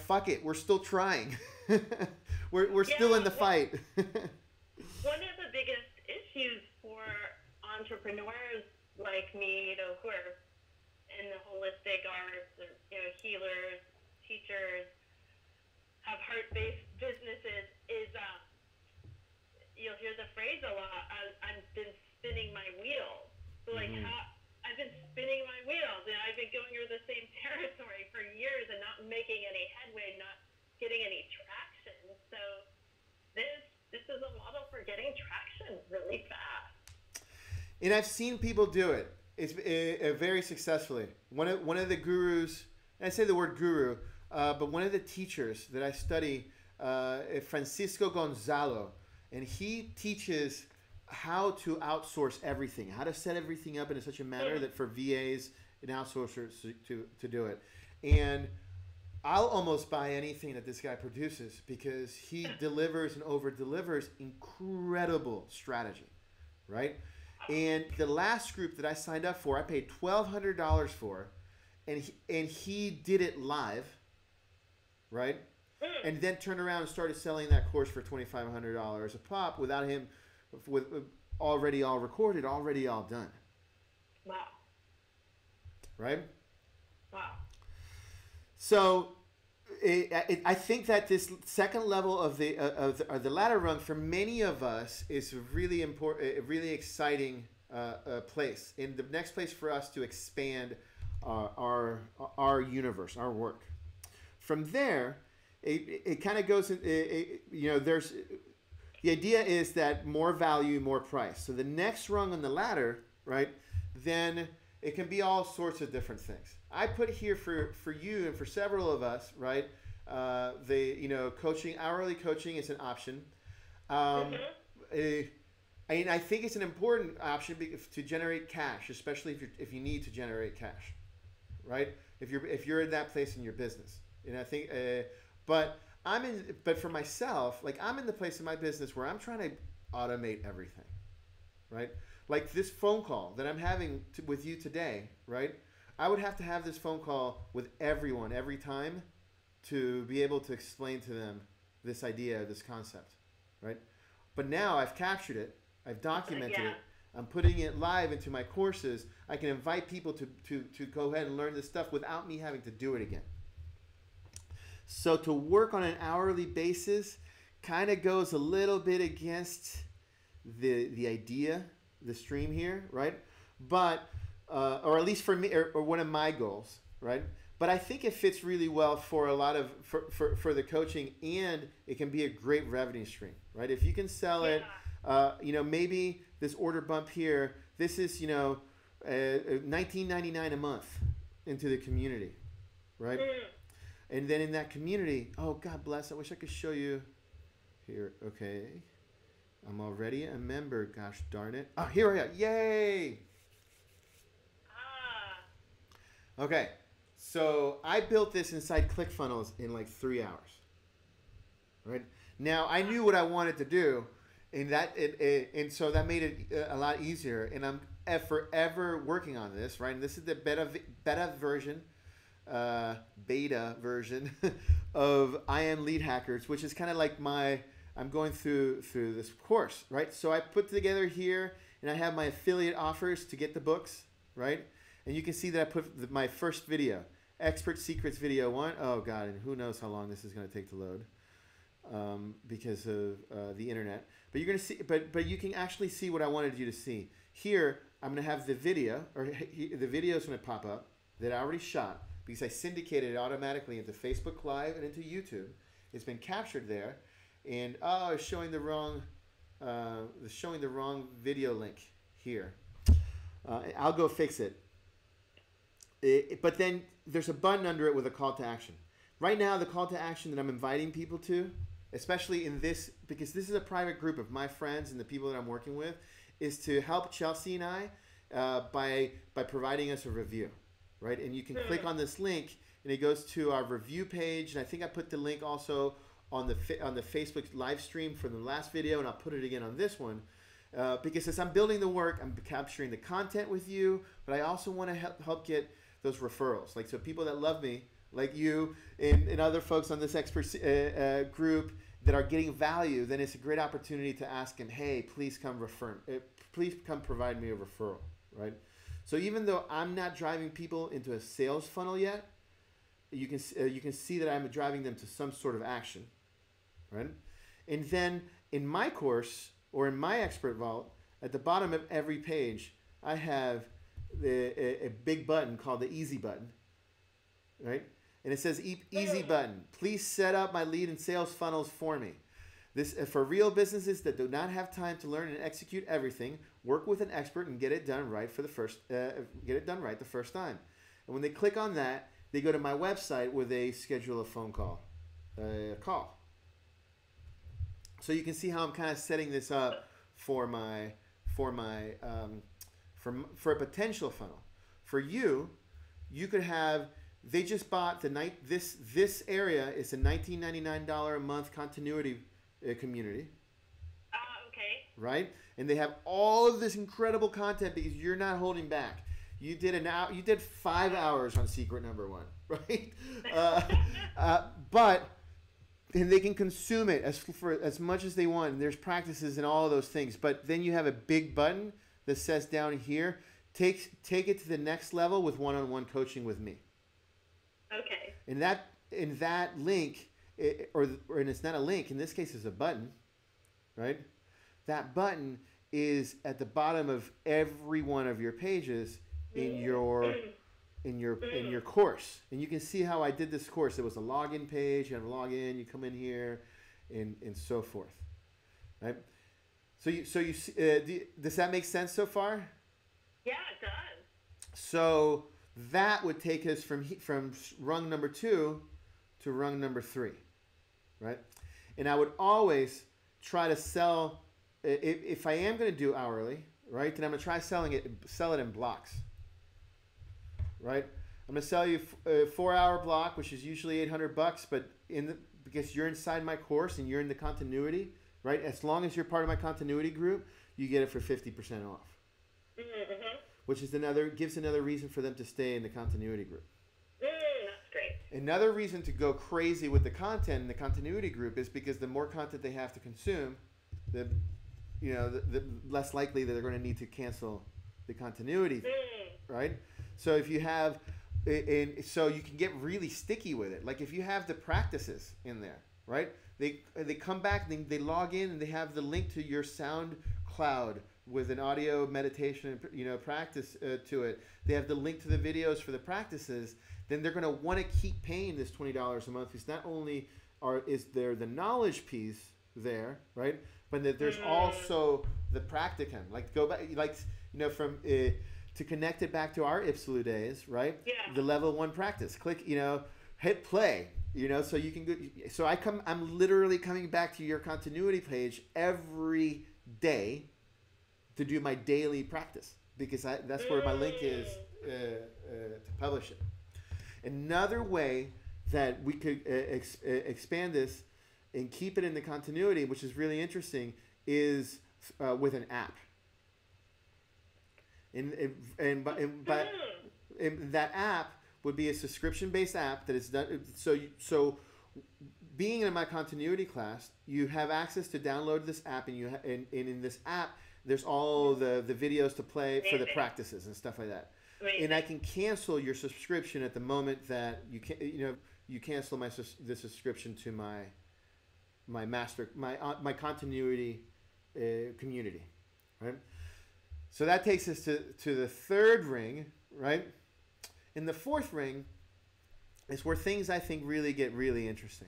fuck it, we're still trying. we're still in the fight. One of the biggest issues for entrepreneurs like me, who are in the holistic arts, or, healers, teachers, have heart-based businesses, is you'll hear the phrase a lot, I've been spinning my wheels. So I've been spinning my wheels, and I've been going over the same territory for years and not making any headway, not getting any traction. So this is a model for getting traction really fast. And I've seen people do it. It's very successfully. One of the gurus, and I say the word guru, but one of the teachers that I study, Francisco Gonzalo, and he teaches how to outsource everything, how to set everything up in such a manner that for VAs and outsourcers to do it. And I'll almost buy anything that this guy produces because he delivers and over delivers incredible strategy, right? And the last group that I signed up for, I paid $1,200 for, and he did it live, right? And then turned around and started selling that course for $2,500 a pop without him, with already all recorded, already all done. Wow. Right? Wow. So I think that this second level of the ladder rung for many of us is a really important, a really exciting place, and the next place for us to expand our universe, our work. From there, it kind of goes. There's the idea is that more value, more price. So the next rung on the ladder, right? Then it can be all sorts of different things. I put here for you and for several of us, right? Coaching, hourly coaching is an option. I think it's an important option to generate cash, especially if you need to generate cash, right? If you're in that place in your business, and I think, but for myself, like I'm in the place in my business where I'm trying to automate everything, right? Like this phone call that I'm having with you today, right? I would have to have this phone call with everyone every time to be able to explain to them this idea, this concept, right? But now I've captured it, I've documented it, I'm putting it live into my courses. I can invite people to go ahead and learn this stuff without me having to do it again. So to work on an hourly basis kind of goes a little bit against the idea, the stream here, right? But, or at least for me, or one of my goals, right? But I think it fits really well for a lot of, for the coaching, and it can be a great revenue stream, right? If you can sell it, maybe this order bump here, this is, $19.99 a month into the community, right? And then in that community, oh, God bless, I wish I could show you here. Okay. I'm already a member. Gosh darn it. Oh, here I am. Yay. Okay. So I built this inside ClickFunnels in like 3 hours. Right? Now, I knew what I wanted to do, and so that made it a lot easier. And I'm forever working on this, right? And this is the beta version of I Am Lead Hackers, which is kind of like I'm going through this course, right? So I put together here, and I have my affiliate offers to get the books, right? And you can see that I put my first video, Expert Secrets Video 1. Oh, God, and who knows how long this is going to take to load because of the internet. But you're going to see, but you can actually see what I wanted you to see. Here, I'm going to have the video, or the video is going to pop up that I already shot because I syndicated it automatically into Facebook Live and into YouTube. It's been captured there. And it's showing the wrong video link here. I'll go fix it. But then there's a button under it with a call to action. Right now, the call to action that I'm inviting people to, especially in this, because this is a private group of my friends and the people that I'm working with, is to help Chelsea and I by providing us a review, right? And you can click on this link, and it goes to our review page. And I think I put the link also on the Facebook live stream for the last video, and I'll put it again on this one, because as I'm building the work, I'm capturing the content with you, but I also want to help get those referrals, like so people that love me, like you and other folks on this expert group that are getting value. Then it's a great opportunity to ask them, hey, please come provide me a referral, right? So even though I'm not driving people into a sales funnel yet, you can see that I'm driving them to some sort of action. Right? And then in my course or in my expert vault, at the bottom of every page, I have a big button called the easy button, right? And it says easy button. Please set up my lead and sales funnels for me. This for real businesses that do not have time to learn and execute everything. Work with an expert and get it done right the first time. And when they click on that, they go to my website where they schedule a phone call, So you can see how I'm kind of setting this up for my for my for a potential funnel. For you, you could have they just bought the night this area is a $19.99 a month continuity community, Okay. right? And they have all of this incredible content because you're not holding back. You did 5 hours on secret number one, right? But and they can consume it for as much as they want. And there's practices and all of those things. But then you have a big button that says down here, take it to the next level with one-on-one coaching with me. Okay. And that link, and it's not a link. In this case, it's a button, right? That button is at the bottom of every one of your pages in your course. And you can see how I did this course. It was a login page. You have a login. You come in here, and so forth, right? So does that make sense so far? Yeah, it does. So that would take us from rung number 2 to rung number 3, right? And I would always try to sell. If I am going to do hourly, right, then I'm going to try sell it in blocks, right? I'm going to sell you a 4-hour block, which is usually $800, but because you're inside my course and you're in the continuity, right? As long as you're part of my continuity group, you get it for 50% off, which is gives another reason for them to stay in the continuity group. That's great. Another reason to go crazy with the content in the continuity group is because the more content they have to consume, the less likely that they're going to need to cancel the continuity, right? So if you have, so you can get really sticky with it. Like if you have the practices in there, right? They come back, they log in, and they have the link to your SoundCloud with an audio meditation, practice to it. They have the link to the videos for the practices. Then they're going to want to keep paying this $20 a month because not only is there the knowledge piece there, right? But that there's also the practicum, to connect it back to our Ipsulu days, right? Yeah. The level 1 practice. Click, hit play, so you can go. So I'm literally coming back to your continuity page every day to do my daily practice because that's where my link is to publish it. Another way that we could expand this and keep it in the continuity, which is really interesting, is with an app. And that app would be a subscription-based app that is done. So being in my continuity class, you have access to download this app, and in this app, there's all the videos to play for the practices and stuff like that. Amazing. And I can cancel your subscription at the moment that you cancel the subscription to my continuity community, right? So that takes us to the third ring, right? And the fourth ring is where things I think really get really interesting,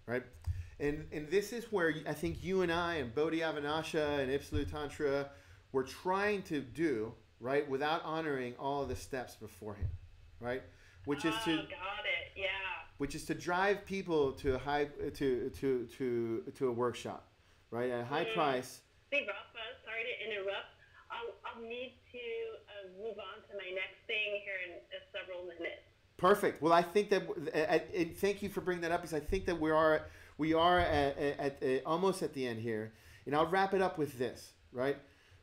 right? And this is where I think you and I and Bodhi Avanasha and Ipsulu Tantra were trying to do, right, without honoring all of the steps beforehand, right? Which is to got it, yeah. Which is to drive people to a workshop, right, at a high price. See, Rafa, sorry to interrupt. I'll need to move on to my next thing here in several minutes. Perfect. Well, I think that, and thank you for bringing that up, because I think that we are at almost at the end here, and I'll wrap it up with this, right?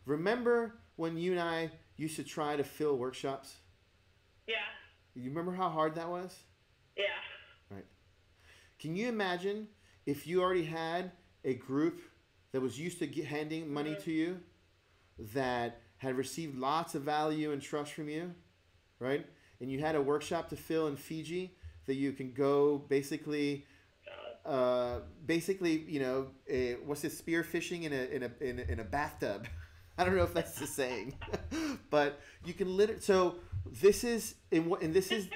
Remember when you and I used to try to fill workshops? Yeah. You remember how hard that was? Yeah. Right. Can you imagine if you already had a group that was used to handing money to you, that had received lots of value and trust from you, right? And you had a workshop to fill in Fiji that you can go basically, what's this, spear fishing in a bathtub? I don't know if that's the saying, but you can literally. So this is this is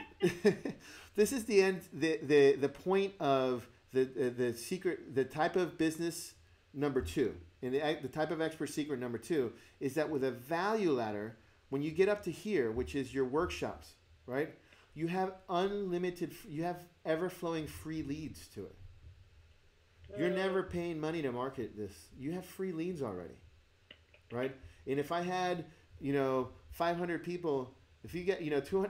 this is the end. The point of the secret, the type of business number 2. And the type of expert secret number 2 is that with a value ladder, when you get up to here, which is your workshops, right? You have you have ever-flowing free leads to it. You're never paying money to market this. You have free leads already. right? And if I had, 500 people, if you get,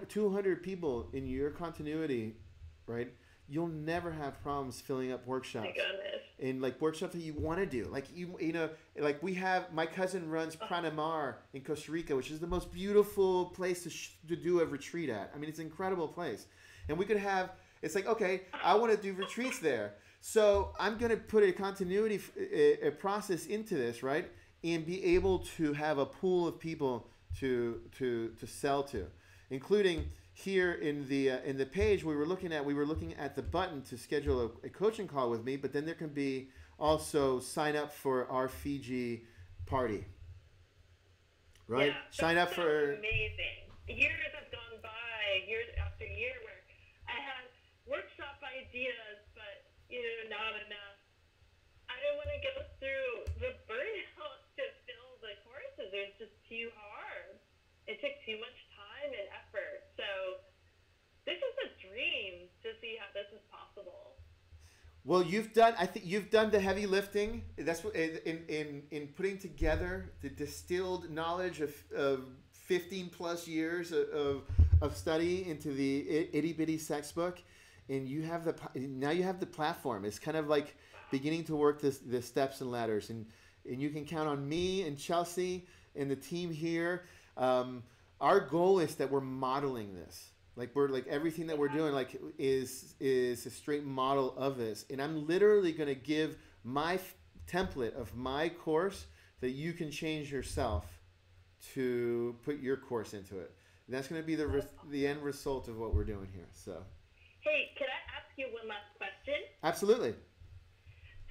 200 people in your continuity, right? You'll never have problems filling up My workshops. goodness. In like workshops that you want to do, like like we have, my cousin runs Pranamar in Costa Rica, which is the most beautiful place to do a retreat at. I mean, it's an incredible place, and we could have. It's like, okay, I want to do retreats there, so I'm gonna put a continuity a process into this, right, and be able to have a pool of people to sell to, including here in the page we were looking at the button to schedule a coaching call with me, but then there can be also sign up for our Fiji party, right? Yeah, Sign up for amazing. Years have gone by, years after year, where I had workshop ideas, but not enough. I don't want to go through the burnout to fill the courses. It's just too hard. It took too much time and effort. So this is a dream to see how this is possible. Well, I think you've done the heavy lifting. That's what in putting together the distilled knowledge of 15 plus years of study into the itty bitty sex book, and now you have the platform. It's kind of like beginning to work the steps and ladders, and you can count on me and Chelsea and the team here. Our goal is that we're modeling this. Like everything that we're doing is a straight model of this, and I'm literally going to give my template of my course that you can change yourself to put your course into it. And that's going to be the end result of what we're doing here. So, Hey, can I ask you one last question? absolutely.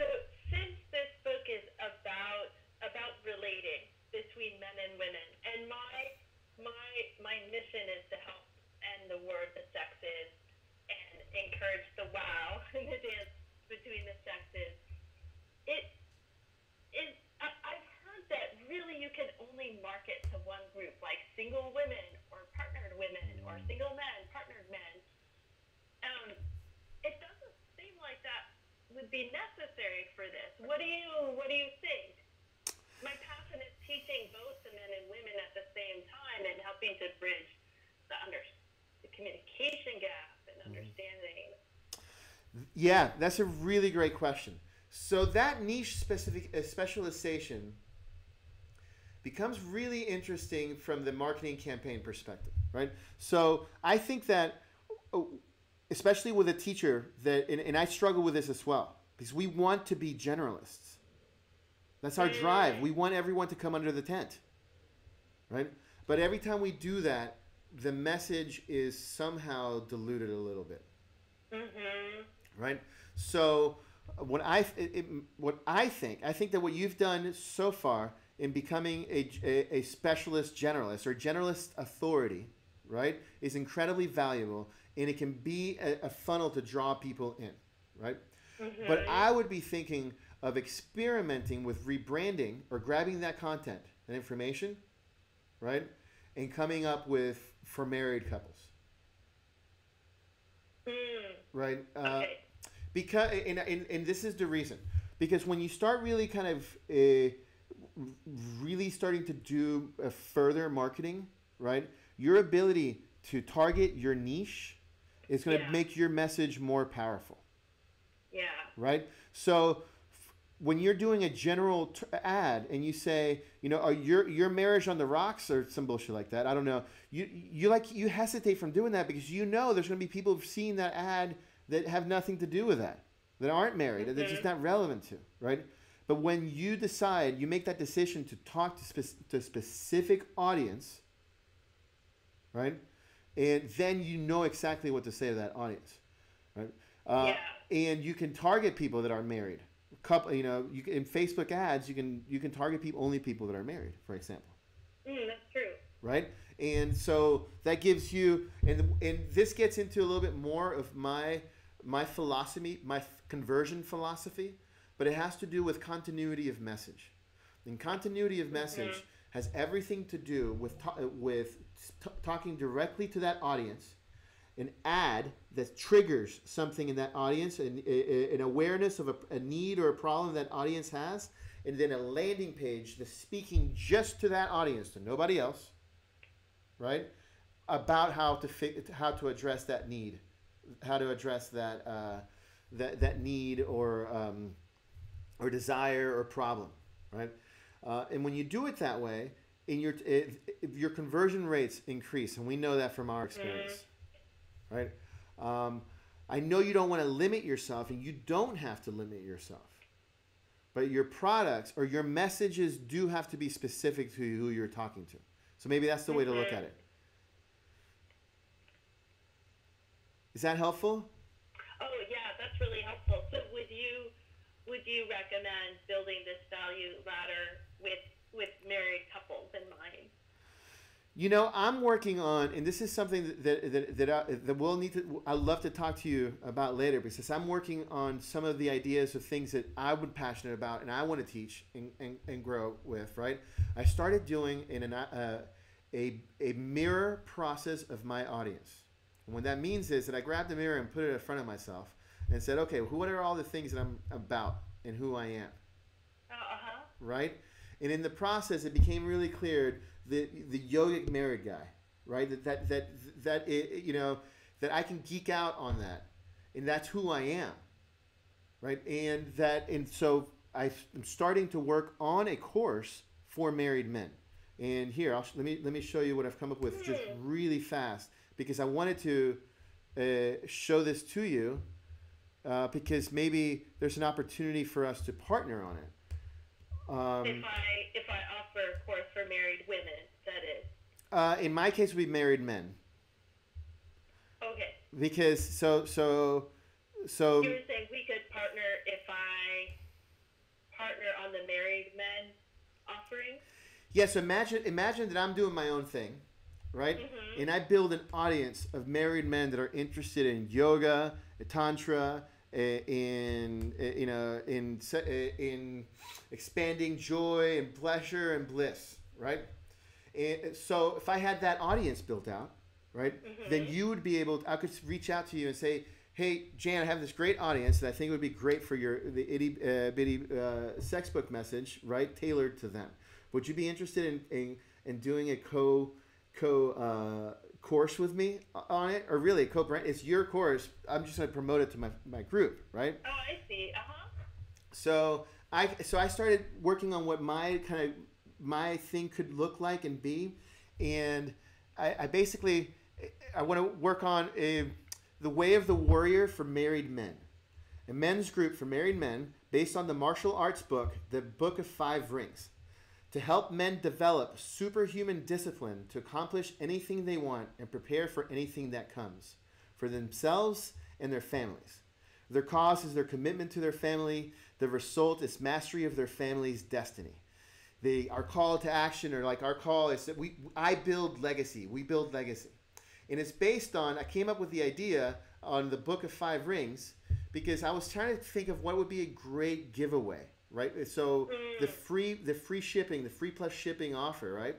So since this book is about relating between men and women, and my mission is to help end the war of the sexes and encourage the wow and the dance between the sexes. I've heard that really you can only market to one group, like single women or partnered women or single men, partnered men. It doesn't seem like that would be necessary for this. What do you think? My passion is teaching both the men and women at the same time and helping to bridge the communication gap and understanding. Yeah, that's a really great question. So that niche specialization becomes really interesting from the marketing campaign perspective, right? So I think that, especially with a teacher, and I struggle with this as well, because we want to be generalists. That's our drive. We want everyone to come under the tent, right? But every time we do that, the message is somehow diluted a little bit, right? So what I think that what you've done so far in becoming a specialist generalist or generalist authority, right, is incredibly valuable, and it can be a funnel to draw people in, right? But I would be thinking of experimenting with rebranding or grabbing that content and information, right, and coming up with for married couples, right? Okay. Because and this is the reason, because when you start really kind of really starting to do further marketing, right, your ability to target your niche is going to make your message more powerful. Yeah. Right? So when you're doing a general ad and you say, are your marriage on the rocks or some bullshit like that, I don't know. You hesitate from doing that because there's going to be people who've seen that ad that have nothing to do with that aren't married, that it's just not relevant to, right? But when you decide, you make that decision to talk to a specific audience, right? And then you know exactly what to say to that audience, right? And you can target people that are married. Couple, you can, in Facebook ads, you can target only people that are married, for example. That's true. Right, and so that gives you, and this gets into a little bit more of my philosophy, my conversion philosophy, but it has to do with continuity of message. And continuity of message has everything to do with talking directly to that audience an ad that triggers something in that audience, an awareness of a need or a problem that audience has, and then a landing page that's speaking just to that audience, to nobody else, right? About how to address that need, how to address that need or desire or problem, right? And when you do it that way, your conversion rates increase, and we know that from our experience, right? I know you don't want to limit yourself, and you don't have to limit yourself, but your products or your messages do have to be specific to who you're talking to. So maybe that's the way to look at it. Is that helpful? Oh yeah, that's really helpful. So would you recommend building this value ladder with married couples in mind? You know, I'm working on, and this is something that we'll need to. I'd love to talk to you about later, because I'm working on some of the ideas of things that I'm passionate about and I want to teach and grow with. Right? I started doing a mirror process of my audience. And what that means is that I grabbed a mirror and put it in front of myself and said, okay, what are all the things that I'm about and who I am? Right? And in the process, it became really clear that the yogic married guy, right? That I can geek out on that, and that's who I am, right? And so I'm starting to work on a course for married men. And here, let me show you what I've come up with just really fast, because I wanted to show this to you because maybe there's an opportunity for us to partner on it. If I offer a course for married women, that is. In my case, it would be married men. Okay. Because so. You were saying we could partner if I partner on the married men offering. Yes. Imagine that I'm doing my own thing, right? Mm-hmm. And I build an audience of married men that are interested in yoga, tantra, in expanding joy and pleasure and bliss, right? And so if I had that audience built out, right, then you would be able to, I could reach out to you and say, hey, Jan, I have this great audience that I think would be great for the itty bitty sex book message, right, tailored to them. Would you be interested in doing a course with me on it, or really co-brand? It's your course. I'm just going to promote it to my group, right? Oh, I see. So I started working on what my thing could look like and be, and I basically want to work on the way of the warrior for married men, a men's group for married men based on the martial arts book, the Book of Five Rings, to help men develop superhuman discipline to accomplish anything they want and prepare for anything that comes, for themselves and their families. Their cause is their commitment to their family. The result is mastery of their family's destiny. Our call to action, or like our call, is that I build legacy. We build legacy. And it's based on, I came up with the idea on the Book of Five Rings because I was trying to think of what would be a great giveaway. Right, so the free shipping, the free plus shipping offer, right?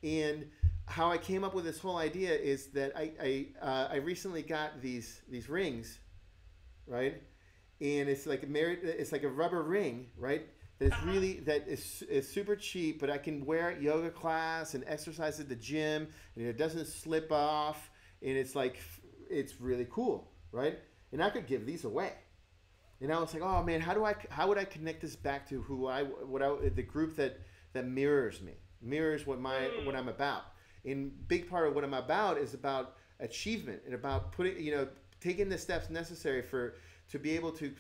And how I came up with this whole idea is that I recently got these rings, right? And it's like a rubber ring, right? That is super cheap, but I can wear at yoga class and exercise at the gym, and it doesn't slip off, and it's really cool, right? And I could give these away. And I was like, oh man, how would I connect this back to the group that mirrors me, mirrors what I'm about. And big part of what I'm about is about achievement and about taking the steps necessary to be able to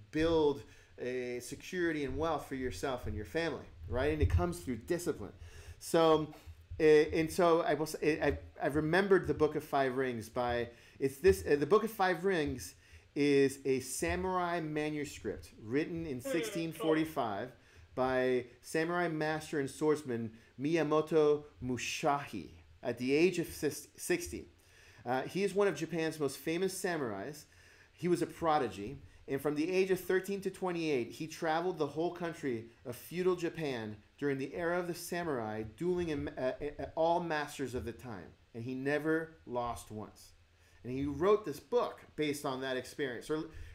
build a security and wealth for yourself and your family, right? And it comes through discipline. So I've remembered the Book of Five Rings the Book of Five Rings is a samurai manuscript written in 1645 by samurai master and swordsman Miyamoto Musashi at the age of 60. He is one of Japan's most famous samurais. He was a prodigy, and from the age of 13 to 28, he traveled the whole country of feudal Japan during the era of the samurai, dueling all masters of the time, and he never lost once. And he wrote this book based on that experience.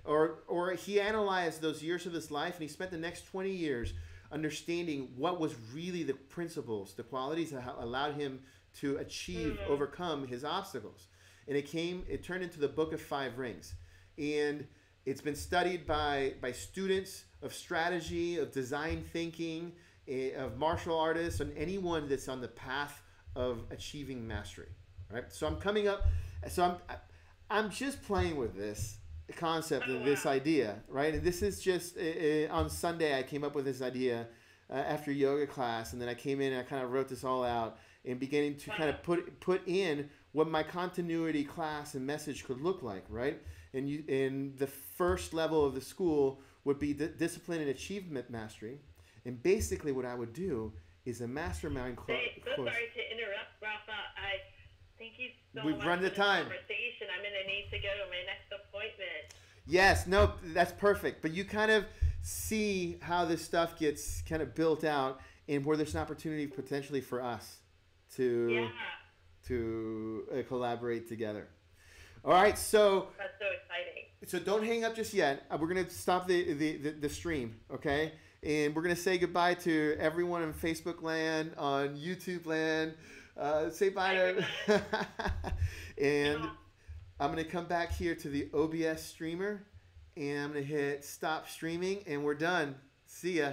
Or he analyzed those years of his life, and he spent the next 20 years understanding what was really the principles, the qualities that allowed him to achieve, overcome his obstacles. And it turned into the Book of Five Rings. And it's been studied by students of strategy, of design thinking, of martial artists, and anyone that's on the path of achieving mastery. Right? So I'm just playing with this concept of this idea, right? And this is just on Sunday I came up with this idea after yoga class, and then I came in and I kind of wrote this all out and beginning to kind of put in what my continuity class and message could look like, right? And the first level of the school would be discipline and achievement mastery, and basically what I would do is a mastermind course. So sorry to interrupt, Rafa. Thank you so We've much run the for time. this conversation. I'm going to need to go to my next appointment. Yes, no, that's perfect. But you kind of see how this stuff gets kind of built out, and where there's an opportunity potentially for us to collaborate together. All right, so that's so exciting. So don't hang up just yet. We're gonna stop the stream, okay? And we're gonna say goodbye to everyone in Facebook land, on YouTube land. Say bye to, and I'm gonna come back here to the OBS streamer, and I'm gonna hit stop streaming, and we're done. See ya.